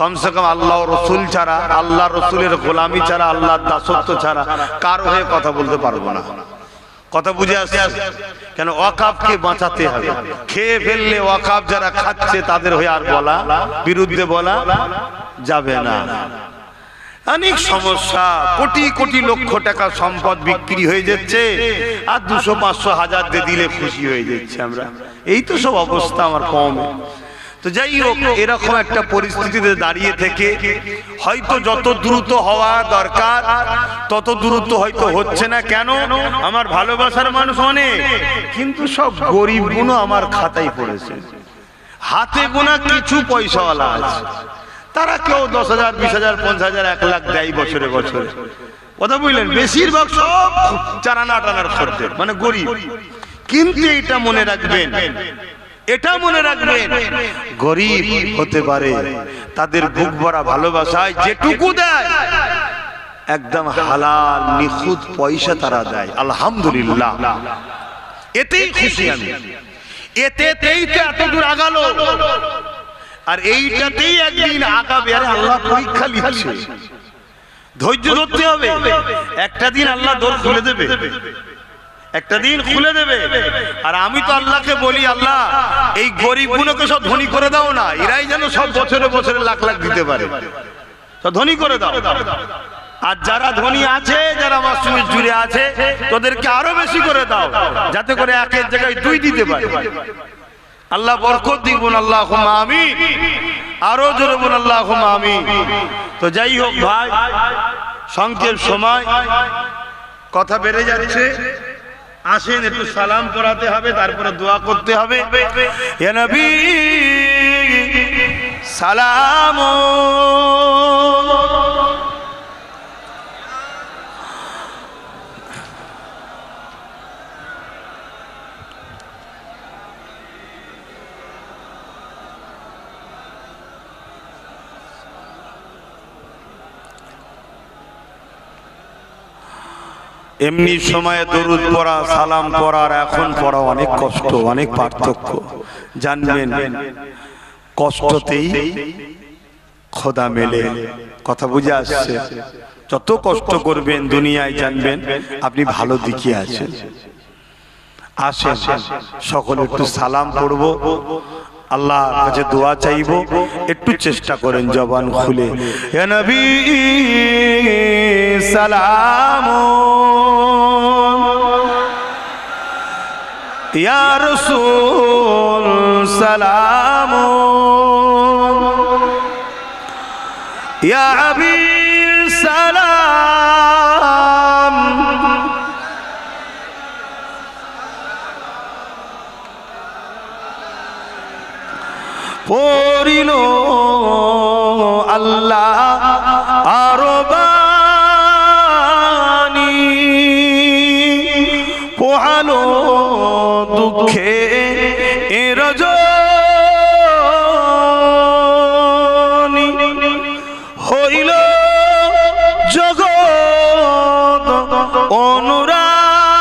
কমসে কম আল্লাহ রসুল ছাড়া, আল্লাহ রসুলের গোলামি ছাড়া, আল্লাহর দাসত্ব ছাড়া কারো হয়ে কথা বলতে পারবো না। কথা বুঝে আসছে? কেন ওয়াকাফকে বাঁচাতে হবে। খেয়ে ফেললে ওয়াকাফ যারা খাচ্ছে তাদের হয়ে আর বলা, বিরুদ্ধে বলা যাবে না। অনেক সমস্যা, কোটি কোটি লক্ষ টাকা সম্পদ বিক্রি হয়ে যাচ্ছে, আর 200, 500, 1000 দিয়ে দিলে খুশি হয়ে যাচ্ছে আমরা। এই তো সব অবস্থা আমার কম। তো যাই হোক, এরকম একটা পরিস্থিতিতে দাঁড়িয়ে থেকে হয়তো যত দ্রুত হওয়া দরকার তত দ্রুত হয়তো হচ্ছে না। কেন? আমার ভালোবাসার মানুষ অনেক, কিন্তু সব গরিব গুলো আমার খাতায় পড়েছে। হাতে গোনা কিছু পয়সাওয়ালা আছে, তারা কেউ 10,000, 20,000, 50,000, 1 লাখ দেয় বছরে বছরে। কথা বুঝলেন? বেশিরভাগ সব চারানা টানার খদ্দের, মানে গরিব। কিন্তু এটা মনে রাখবেন, এটা মনে রাখবেন, গরিব হতে পারে, তাদের বুক ভরা ভালোবাসায় যেটুকু দেয় একদম হালাল নিখুঁত পয়সা তারা দেয়। আলহামদুলিল্লাহ, এতেই খুশি আমি। এতেই তো এত দূর আগালো, আর এইটাতেই একদিন আগাবে। আরে আল্লাহ পরীক্ষা নিচ্ছে, ধৈর্য ধরতে হবে। একটা দিন আল্লাহ দর খুলে দেবে, একটা দিন খুলে দেবে। আর আমি তো আল্লাহকে বলি, আল্লাহ এই গরিব গুলোকে সব ধনী করে দাও না, এরাই যেন সব বছরে বছরে লাখ লাখ দিতে পারে, সব ধনী করে দাও। আর যারা ধনী আছে, যারা আমার সঙ্গে জুড়ে আছে, তোদেরকে আরো বেশি করে দাও, যাতে করে একের জায়গায় 2 দিতে পারে। আল্লাহ বরকত দিবেন, আল্লাহুম্মা আমিন। আরো জোরে বলুন আল্লাহুম্মা আমিন। তো যাই হোক ভাই, সংক্ষেপ সময়, কথা বেড়ে যাচ্ছে। আসেন একটু সালাম পড়াতে হবে, তারপরে দোয়া করতে হবে। ইয়া নবী সালাম, এমনি সময়ে দরুদ পড়া, সালাম পড়ার এখন পড়া অনেক কষ্ট, অনেক পার্থক্য। জানবেন কষ্টতেই খোদা মেলে। কথা বুঝে আসছে? যত কষ্ট করবেন দুনিয়ায়, জানবেন আপনি ভালো দিকে আছেন। আসেন সকলে একটু সালাম পড়বো, আল্লাহর কাছে দোয়া চাইবো। একটু চেষ্টা করেন জবান খুলে। ইয়া নবী সালাম, ইয়া রাসূল সালাম, ইয়া হাবিব সালাম, পড়িল আল্লাহ আরো বাণী, পোহালো দুঃখে রজনী, হইল জগৎ অনুরানী,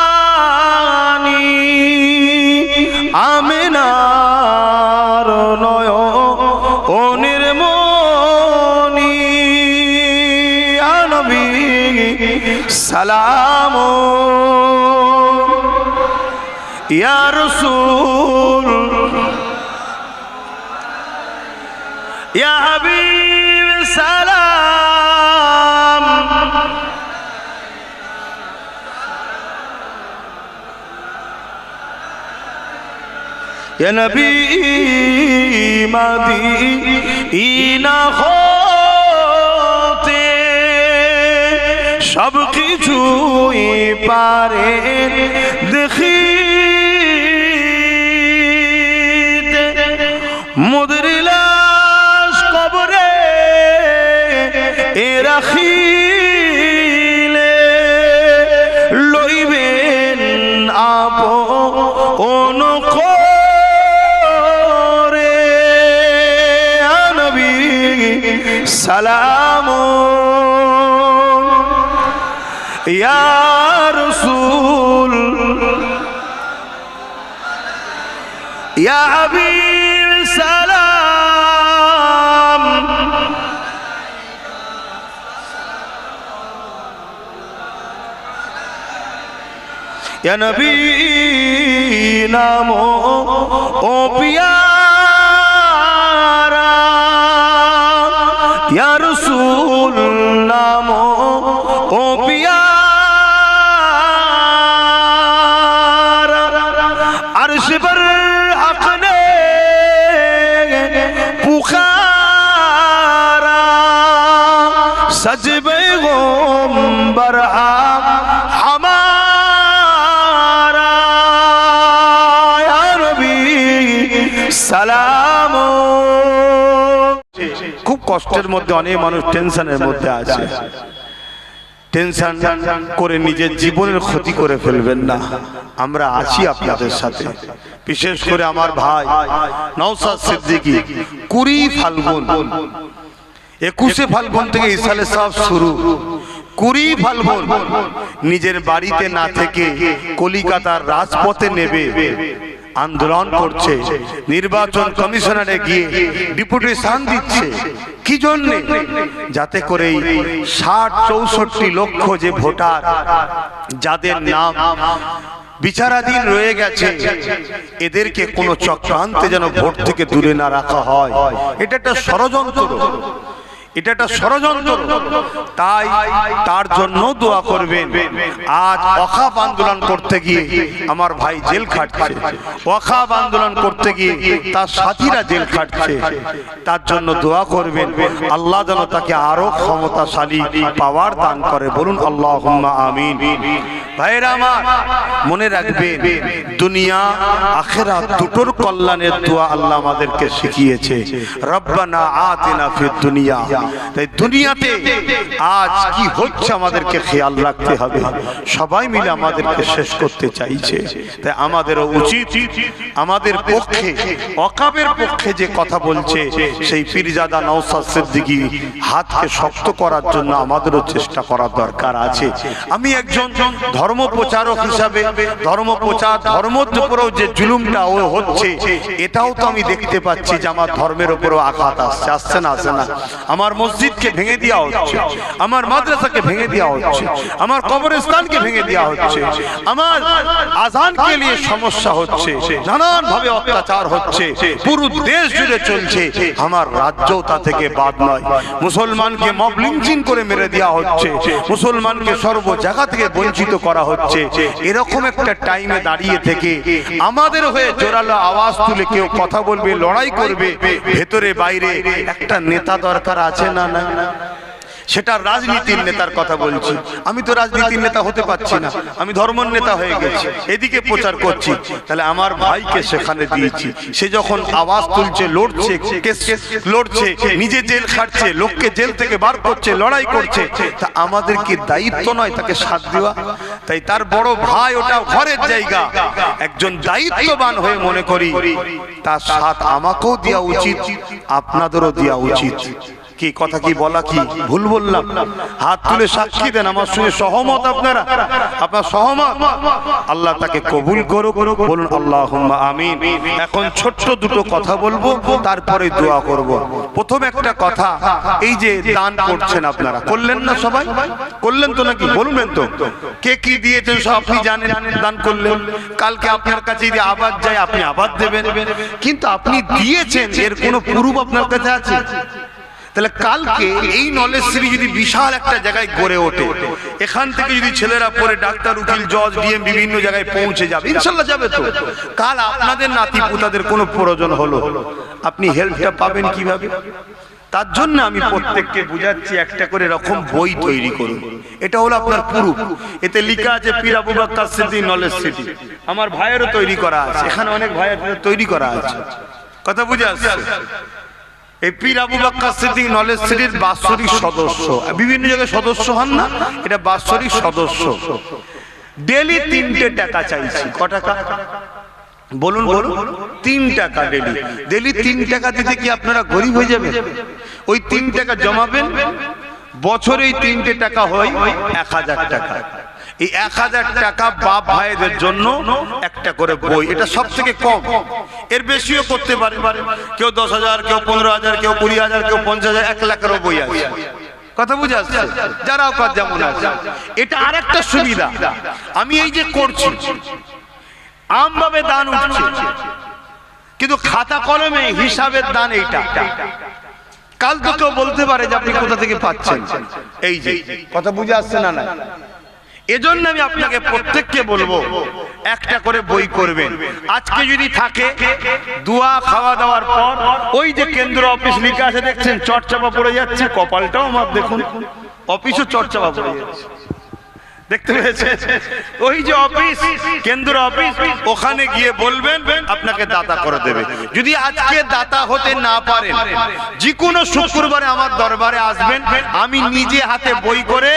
আমিনার নয়নের মনি, ইয়া নবী সালাম, ইয়া রাসূল, ইয়া হাবিব সালাম, ইয়া নবী মদিনা হতে সব কিছুই পারে দেখিতে, সালামুন ইয়া রাসূল ইয়া হাবিব সালাম ইয়া নবী নামো ও পিয়ারা ইয়া রাসূল নামো ও পিয়ারা আরশ पर हक ने पुकारा सजबे गोंबर आप हमारा या नबी সালাম। খুব কষ্টের মধ্যে অনেক মানুষ টেনশনের মধ্যে আছে। টেনশন করে নিজের জীবনের ক্ষতি করে ফেলবেন না, আমরা আছি আপনাদের সাথে। বিশেষ করে আমার ভাই নওশাদ সিদ্দিকী 20 ফাল্গুন 21 ফাল্গুন থেকে ইসালে সাহেব শুরু 20 ফাল্গুন নিজের বাড়িতে না থেকে কলিকাতার রাজপথে নেবে আন্দোলন করছে, নির্বাচন কমিশনারে গিয়ে ডেপুটেশন দিচ্ছে। কি জন্য? যাতে করে ৬০-৬৪ লক্ষ যে ভোটার যাদের নাম বিচারাধীন রয়ে গেছে এদেরকে কোনো চক্রান্তে যেন ভোট থেকে দূরে না রাখা হয়। এটা একটা ষড়যন্ত্র, এটা একটা ষড়যন্ত্র। তাই তার জন্য দোয়া করবেন। আজ ওয়াকফ আন্দোলন করতে গিয়ে আমার ভাই জেল খাটছে, ওয়াকফ আন্দোলন করতে গিয়ে তার সাথীরা জেল খাটছে, তার জন্য দোয়া করবেন আল্লাহ যেন তাকে আরো ক্ষমতাশালী পাওয়ার দান করে। বলুন আল্লাহুম্মা আমিন। ভাইরা আমার মনে রাখবেন, দুনিয়া আখিরাত দুটোর কল্যাণের দোয়া আল্লাহ আমাদেরকে শিখিয়েছে। রব্বানা আতিনা ফিদ দুনিয়া। তাই দুনিয়াতে আজ কি হচ্ছে আমাদেরকে খেয়াল রাখতে হবে। সবাই মিলে আমাদেরকে শেষ করতে চাইছে, তাই আমাদেরও উচিত আমাদের পক্ষে ওয়াকফের পক্ষে যে কথা বলছে সেই পীরজাদা নওশাদ সিদ্দিকী হাতকে শক্ত করার জন্য আমাদেরও চেষ্টা করার দরকার আছে। আমি একজন ধর্ম প্রচারক হিসাবে ধর্ম প্রচার ধর্মের উপরেও যে জুলুমটা হচ্ছে এটাও তো আমি দেখতে পাচ্ছি যে আমার ধর্মের উপরেও আঘাত আসছে, আসছে না? আসছে না? আমার মসজিদকে ভেঙে দেওয়া হচ্ছে, আমার মাদ্রাসাকে ভেঙে দেওয়া হচ্ছে, আমার কবরস্থানকে ভেঙে দেওয়া হচ্ছে, আমার আযানকে নিয়ে সমস্যা হচ্ছে, নানান ভাবে অত্যাচার হচ্ছে, পুরো দেশ জুড়ে চলছে। আমার রাজ্যও তা থেকে বাদ নয়। মুসলমানকে মব লিঞ্চিং করে মেরে দেওয়া হচ্ছে, মুসলমানকে সর্ব জায়গা থেকে বঞ্চিত করা হচ্ছে। এরকম একটা টাইমে দাঁড়িয়ে থেকে আমাদের হয়ে জোরালো আওয়াজ তুলে কেউ কথা বলবে, লড়াই করবে, ভেতরে বাইরে একটা নেতা দরকার আছে না? না, সেটা রাজনীতির নেতার কথা বলছি। আমি তো রাজনীতির নেতা হতে পারছি না, আমি ধর্মের নেতা হয়ে গেছি, এদিকে প্রচার করছি। তাহলে আমার ভাইকে সেখানে দিয়েছি, সে যখন আওয়াজ তুলছে, লড়ছে, লড়ছে, নিজে জেল খাটছে, লোককে জেল থেকে বার করছে, লড়াই করছে, তা আমাদের কি দায়িত্ব নয় তাকে সাথ দেওয়া? তাই তার বড় ভাই ওটা ঘরের জায়গা, একজন দায়িত্ববান হয়ে মনে করি তার সাথ আমাকেও দেওয়া উচিত, আপনাদেরও দেওয়া উচিত। কি কথা কি বলা কি ভুল বললাম? হাত তুলে সাক্ষী দেন আমার সঙ্গে সহমত। আপনারা আপনার সহমত? আল্লাহ তাকে কবুল করুক। বলুন আল্লাহুম্মা আমিন। এখন ছোট্ট দুটো কথা বলবো, তারপরে দোয়া করব। প্রথম একটা কথা, এই যে দান করছেন আপনারা, করলেন না? সবাই করলেন তো নাকি? বলবেন তো কে কি দিয়েছেন সব আপনি জানেন। দান করলেন, কালকে আপনার কাছে যদি আবার যায় আপনি আবার দেবেন, কিন্তু আপনি দিয়েছেন এর কোনো প্রুফ আপনার কাছে আছে? তাহলে কালকে এই নলেজ সিটি যদি বিশাল একটা জায়গায় গড়ে ওঠে, এখান থেকে যদি ছেলেরা পড়ে ডাক্তার, উকিল, জজ, ডিএম বিভিন্ন জায়গায় পৌঁছে যাবে, ইনশাল্লাহ যাবে তো। কাল আপনাদের নাতি পুতাদের কোনো প্রয়োজন হলো, আপনি হেল্পটা পাবেন কিভাবে? তার জন্য আমি প্রত্যেককে বুঝাচ্ছি, একটা করে রকম বই তৈরি করুন। এটা হলো আপনার প্রুফ। এতে লেখা আছে পীর আবু বকর সিদ্দিকী নলেজ সিটি। আমার ভাইয়েরও তৈরি করা আছে, এখানে অনেক ভাইয়ের তৈরি করা আছে। কথা বুঝে আসছে? এই পীর আবু বকর সিদ্দিকী নলেজ সিটির বাৎসরিক সদস্য, বিভিন্ন জায়গায় সদস্য হন না, এটা বাৎসরিক সদস্য। ডেলি 3টে টাকা চাইছি। ক টাকা? বলুন বলুন, 3 টাকা ডেলি। ডেলি 3 টাকা দিতে কি আপনারা গরিব হয়ে যাবেন? ওই 3 টাকা জমাবেন, বছরে 3টে টাকা হয় 1000 টাকা। এই 1000 টাকা বাপ ভাইদের জন্য একটা করে বই, এটা সব থেকে কম। এর বেশিও করতে পারে, কেউ 10,000, কেউ 15,000, কেউ 20,000, কেউ 50,000, 1 লাখেরও বই আছে। কথা বুঝে আসছে? যারা কাজ যেমন আছে, এটা আরেকটা সুবিধা। আমি এই যে করছি, আমভাবে দান উঠছে, কিন্তু খাতা কলমে হিসাবের দান এইটা। কাল তো কেউ বলতে পারে যে আপনি কোথা থেকে পাচ্ছেন। এই যে কথা বুঝে আসছে না? না, এজন্য আমি আপনাকে প্রত্যেককে বলবো একটা করে বই করবেন। আজকে যদি থাকে দোয়া খাওয়া দাওয়ার পর ওই যে কেন্দ্র অফিস লিখা আছে দেখছেন, চটচাপা পড়ে যাচ্ছে, কপালটাও আমার দেখুন, অফিসও চটচাপা পড়ে যাচ্ছে, দেখতে পেয়েছে? ওই যে অফিস, কেন্দ্র অফিস, ওখানে গিয়ে বলবেন, আপনাকে দাতা করে দেবে। যদি আজকে দাতা হতে না পারেন, যে কোনো শুক্রবারে আমার দরবারে আসবেন, আমি নিজে হাতে বই করে,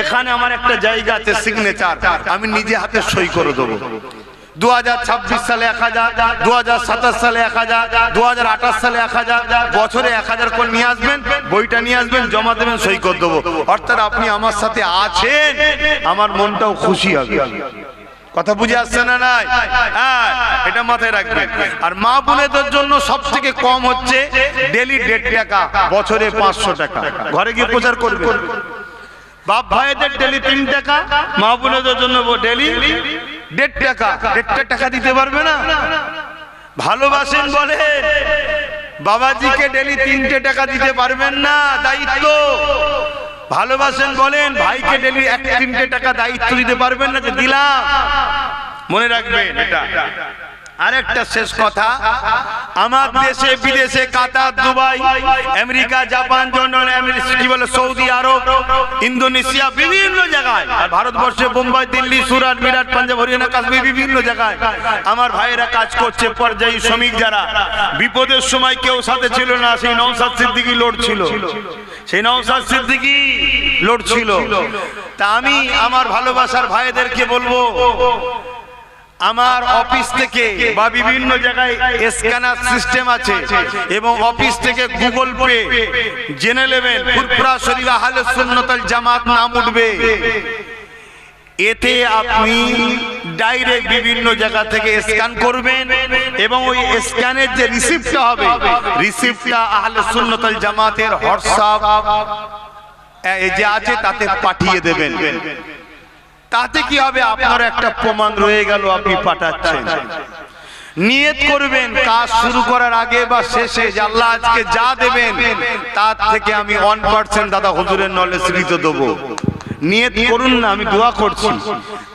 এখানে আমার একটা জায়গা আছে সিগনেচার, আমি নিজে হাতে সই করে দেবো। 2026 সালে 1000, 2027 সালে 1000, 2028 সালে 1000, বছরে 1000 করে নিয়ে আসবেন, বইটা নিয়ে আসবেন, জমা দেবেন, সই করে দেবো। অর্থাৎ আপনি আমার সাথে আছেন, আমার মনটাও খুশি হবে। কথা বুঝে আসছে না? নাই, হ্যাঁ, এটা মাথায় রাখবেন। আর মা বোনেদের জন্য সব থেকে কম হচ্ছে ডেলি 1.5 টাকা, বছরে 500 টাকা। ঘরে গিয়ে প্রচার করবেন। বাপ ভাইদের ডেলি 3 টাকা, মা বোনেদের জন্য ডেলি 1.5 টাকা। 1.5 টাকা দিতে পারবে না? ভালোবাসেন বলে বাবাজিকে ডেলি 3টে টাকা দিতে পারবেন না, দায়িত্ব। ভালোবাসেন বলেন ভাইকে ডেলি 1-3টে টাকা দায়িত্ব দিতে পারবেন না, যে দিলাম। মনে রাখবেন এটা। আরেকটা শেষ কথা, আমার দেশে বিদেশে, কাতার, দুবাই, আমেরিকা, জাপান, লন্ডন, কি বলে সৌদি আরব, ইন্দোনেশিয়া, বিভিন্ন জায়গায়, আর ভারতবর্ষে বোম্বাই, দিল্লি, সুরাট, মিরাট, পাঞ্জাব, হরিয়ানা, কাশ্মীর, বিভিন্ন জায়গায় আমার ভাইয়েরা কাজ করছে। পর্যায়ী শ্রমিক যারা, বিপদের সময় কেউ সাথে ছিল না, সেই নওশাদ সিদ্দিকী লড়ছিল, সেই নওশাদ সিদ্দিকী লড়ছিল। তা আমি আমার ভালোবাসার ভাইদেরকে বলবো, আমার অফিস থেকে বা বিভিন্ন জায়গায় স্ক্যানার সিস্টেম আছে, এবং অফিস থেকে গুগল পে জেনে নেবেন, ফুরফুরা শরীফ আহলে সুন্নাত ওয়াল জামাত নাম উঠবে। এতে আপনি ডাইরেক্ট বিভিন্ন জায়গা থেকে স্ক্যান করবেন, এবং ওই স্ক্যানের যে রিসিপ্টটা হবে, রিসিপ্টটা আহলে সুন্নাত ওয়াল জামাতের হোয়াটসঅ্যাপ যে আছে তাতে পাঠিয়ে দেবেন। তাতে কি হবে, আপনার একটা প্রমাণ রয়ে গেল, আপনি পাঠাচ্ছেন। নিয়ত করবেন কাজ শুরু করার আগে বা শেষে, যে আল্লাহ আজকে যা দেবেন তার থেকে আমি 1% দাদা হুজুরের নলেজ দিতে দেবো। নিয়ত করুন না, আমি দোয়া করছি।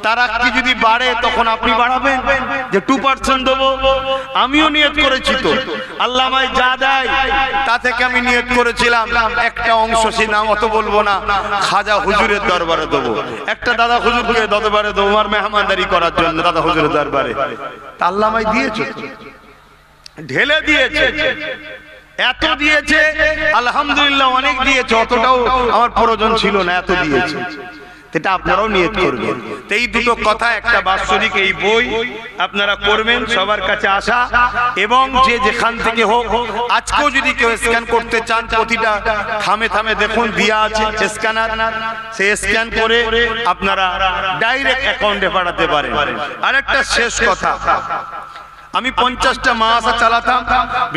তারা কি যদি বাড়ে তখন আপনি বাড়াবেন, যে 2% দেবো। আমিও নিয়ত করেছি, তো আল্লাহ আমায় যা দেয় তা থেকে আমি নিয়ত করেছিলাম একটা অংশ, সে নাম অত বলবো না, খাজা হুজুরের দরবারে দেবো। একটা দাদা হুজুরকে দরবারে দেবো, আমার মেহমানদারি করার জন্য দাদা হুজুরের দরবারে। তা আল্লাহ আমায় দিয়েছে, ঢেলে দিয়েছে, এত দিয়েছে, আলহামদুলিল্লাহ, অনেক দিয়েছে। অতটাও আমার প্রয়োজন ছিল না, এত দিয়েছে। এটা আপনারাও নিয়ত করবেন। এই দুটো কথা, একটা বাৎসরিক এই বই আপনারা করবেন, সবার কাছে আসা, এবং যে যেখান থেকে হোক, আজকেও যদি কেউ স্ক্যান করতে চান, প্রতিটা থামে থামে দেখুন দিয়া আছে স্ক্যানার, সেই স্ক্যান করে আপনারা ডাইরেক্ট অ্যাকাউন্টে পাঠাতে পারেন। আরেকটা শেষ কথা, আমি 50টা মাদ্রাসা চালাতাম,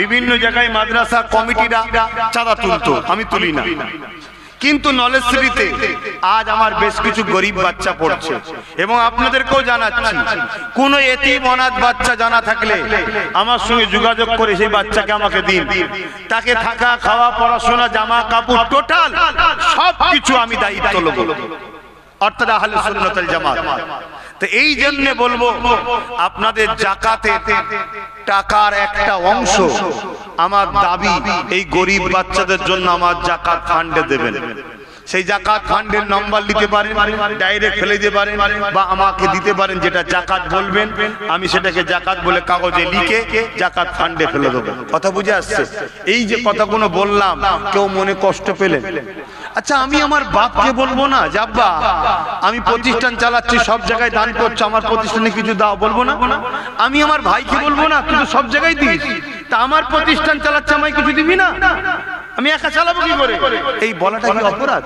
বিভিন্ন জায়গায় মাদ্রাসা কমিটিরা চাঁদা তুলতো, আমি তুলি না। কিন্তু নলেজ সিটিতে আজ আমার বেশ কিছু গরিব বাচ্চা পড়ছে, এবং আপনাদেরকেও জানাচ্ছি, কোন এতিম অনাথ বাচ্চা জানা থাকলে আমার সঙ্গে যোগাযোগ করে সেই বাচ্চাকে আমাকে দিন। তাকে থাকা, খাওয়া, পড়াশোনা, জামা কাপড়, টোটাল সব কিছু আমি দায়িত্ব নেব, অর্থাৎ আহলে সুন্নাত ওয়াল জামাত। তো এই জন্য বলবো, আপনাদের যাকাতের টাকার একটা অংশ আমার দাবি, এই গরিব বাচ্চাদের জন্য আমার যাকাত ফান্ডে দেবেন। সেই যাকাত ফান্ডের নাম্বার নিতে পারেন, ডাইরেক্ট ফেলে দিতে পারেন, বা আমাকে দিতে পারেন, যেটা যাকাত বলবেন আমি সেটাকে যাকাত বলে কাগজে লিখে যাকাত ফান্ডে ফেলে দেবো। কথা বুঝে আসছে? এই যে কথাগুলো বললাম, কেউ মনে কষ্ট পেলেন? আচ্ছা আমি আমার বাপকে বলবো না যে আব্বা আমি প্রতিষ্ঠান চালাচ্ছি, সব জায়গায় দান করছো, আমার প্রতিষ্ঠানে কিছু দাও, বলবো না? আমি আমার ভাইকে বলবো না তুই তো সব জায়গায় দিস, তা আমার প্রতিষ্ঠান চালাচ্ছে আমায় কিছু দিবি না? আমি একা চালাবো কি করে? এই বলাটা কি অপরাধ?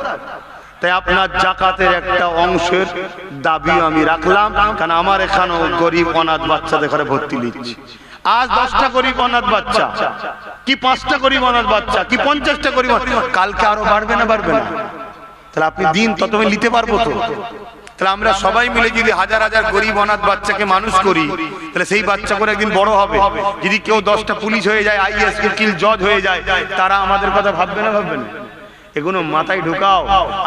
তাই আপনার জাকাতের একটা অংশের দাবি আমি রাখলাম, কারণ আমার এখানেও গরিব অনাথ বাচ্চাদের ঘরে ভর্তি নিচ্ছি। আজ 10টা গরিব অনাথ বাচ্চা, কি 5টা গরিব অনাথ বাচ্চা, কি 50টা গরিব, কালকে আরো বাড়বে না বাড়বে না? তাহলে আপনি দিন তত নিতে পারবো তো? তাহলে আমরা সবাই মিলে যদি হাজার হাজার গরিব অনাথ বাচ্চাকে মানুষ করি, তাহলে সেই বাচ্চা করে একদিন বড় হবে। যদি কেউ 10টা পুলিশ হয়ে যায়, আইএস উকিল জজ হয়ে যায়, তারা আমাদের কথা ভাববে না ভাববে না? এগুলো মাথায় ঢুকাও।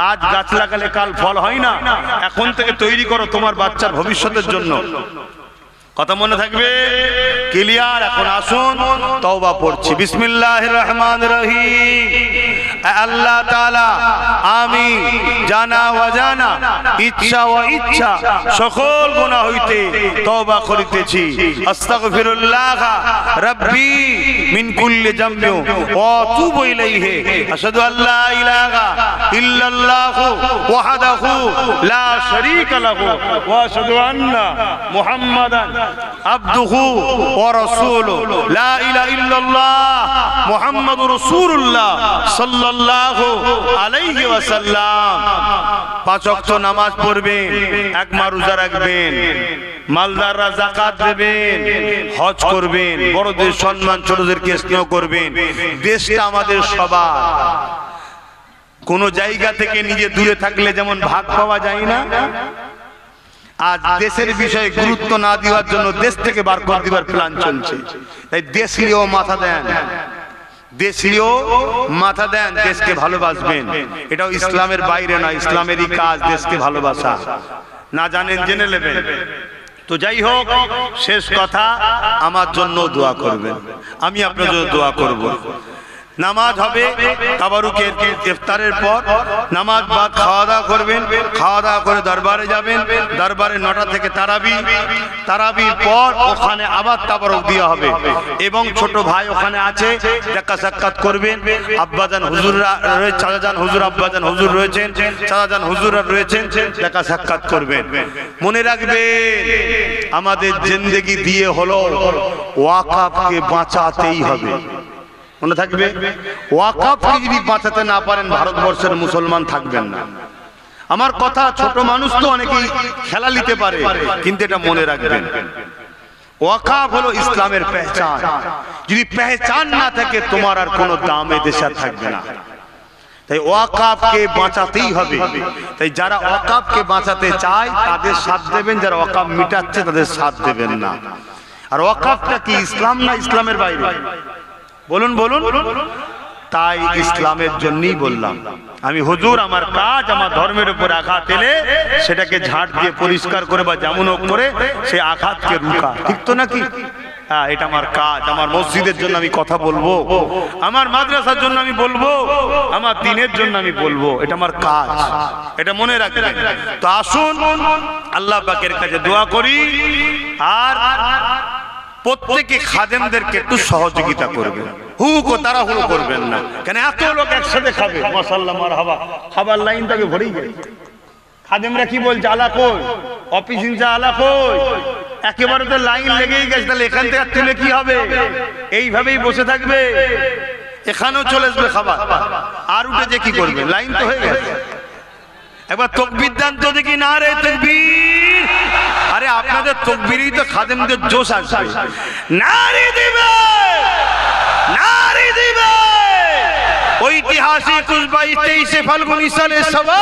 আজ গাছ লাগালে কাল ফল হয় না, এখন থেকে তৈরি করো তোমার বাচ্চার ভবিষ্যতের জন্য। কথা মনে থাকবে? ক্লিয়ার? এখন আসুন তওবা পড়ছি। বিসমিল্লাহির রহমানির রহিম। আল্লাহ তাআলা আমি জানা অজানা, ইচ্ছা ও ইচ্ছা সকল গুনাহ হইতে তওবা করিতেছি। আস্তাগফিরুল্লাহ রাব্বি মিন কুল্লি যামবি ওয়া আতুবু ইলাইহি। আশহাদু আল্লা ইলাহা ইল্লাল্লাহু ওয়াহদাহু লা শারীকা লাহু ওয়া আশহাদু আন্না মুহাম্মাদান আবদুহু ওয়া রাসূলুহু। লা ইলাহা ইল্লাল্লাহ মুহাম্মাদুর রাসূলুল্লাহ সাল্লাল্লাহু আলাইহি ওয়াসাল্লাম। 5 ওয়াক্ত নামাজ পড়বেন, এক মাস রোজা রাখবেন, মালদাররা যাকাত দেবেন, হজ করবেন, বড়দের সম্মান ছোটদেরকে স্নেহ করবেন। দেশটা আমাদের সবার। কোন জায়গা থেকে নিজে দূরে থাকলে যেমন ভাগ পাওয়া যায় না, আজ দেশের বিষয়ে গুরুত্ব না দেওয়ার জন্য দেশ থেকে বার করে দেওয়ার প্ল্যান চলছে। তাই দেশ নিয়েও মাথা দেন, দেশ নিয়েও মাথা দেন, দেশকে ভালোবাসবেন। এটাও ইসলামের বাইরে নয়, ইসলামেরই কাজ দেশকে ভালোবাসা। না জানেন জেনে নেবেন। তো যাই হোক, শেষ কথা, আমার জন্য দোয়া করবেন, আমি আপনার জন্য দোয়া করব। নামাজ হবে তাবারুকের ইফতারের পর, নামাজ বাদ খাওয়া দাওয়া করবেন, খাওয়া দাওয়া করে দরবারে যাবেন, দরবারে 9টা থেকে তারাবির পর ওখানে আবার তাবারুক দেওয়া হবে। এবং ছোট ভাই ওখানে আছে, দেখা সাক্ষাৎ করবেন। আব্বাজান হুজুররা রয়েছে, চাচাজান হুজুর, আব্বাজান হুজুর রয়েছেন, চাচাজান হুজুররা রয়েছেন, দেখা সাক্ষাৎ করবেন। মনে রাখবে আমাদের জিন্দেগি দিয়ে হলো ওয়াকাফকে বাঁচাতেই হবে। মনে থাকবে, ওয়াকাফকে যদি বাঁচাতে না পারেন ভারতবর্ষের মুসলমান থাকবেন না। আমার কথা, ছোট মানুষ তো অনেকেই খেলা নিতে পারে, কিন্তু এটা মনে রাখবেন, ওয়াকাফ হলো ইসলামের পেহচান। যদি পেহচান না থাকে তোমার আর কোনো দাম এ দেশে থাকবে না। তাই ওয়াকাফকে বাঁচাতেই হবে। তাই যারা ওয়াকাফকে বাঁচাতে চায় তাদের সাথ দেবেন, যারা ওয়াকাফ মিটাচ্ছে তাদের সাথ দেবেন না। আর ওয়াকাফটা কি ইসলাম না ইসলামের বাইরে? বলুন বলুন। তাই ইসলামের জন্যই বললাম আমি, হুজুর আমার কাজ আমার ধর্মের উপর আঘাত এলে সেটাকে ঝাড় দিয়ে পরিষ্কার করে বা যেমন হোক করে সেই আঘাতকে রুখা, ঠিক তো নাকি? হ্যাঁ, এটা আমার কাজ। আমার মসজিদের জন্য আমি কথা বলবো, আমার মাদ্রাসার জন্য আমি বলবো, আমার দ্বীনের জন্য আমি বলবো, এটা আমার কাজ, এটা মনে রাখবেন। তো আসুন আল্লাহ পাকের কাছে দোয়া করি, আর প্রত্যেকে খাদেমদেরকে একটু সহযোগিতা করবেন, তারা হুড়ো করবেন না। কেন এত লোক একসাথে খাবে, মাশাআল্লাহ মারহাবা, খাবার লাইন তাকে ভরেই যায়। খাদেমরা কি বলছে, আলা কই, অফিস ইনচা আলা কই, একেবারে তো লাইন লেগেই গেছে। তাহলে এখান থেকে তুলে কি হবে? এইভাবেই বসে থাকবে, এখানেও চলে আসবে খাবার, আর উঠে যে কি করবে? লাইন তো হয়ে গেছে। একবার তাকবীর দেন তো দেখি, না রে তাকবীর। আরে আপনাদের তাকবীরই তো খাদেমদের জোশ আসবে। নারী দিবে, নারী দিবে। ঐতিহাসিক 22-23 ফাল্গুন সালের সভা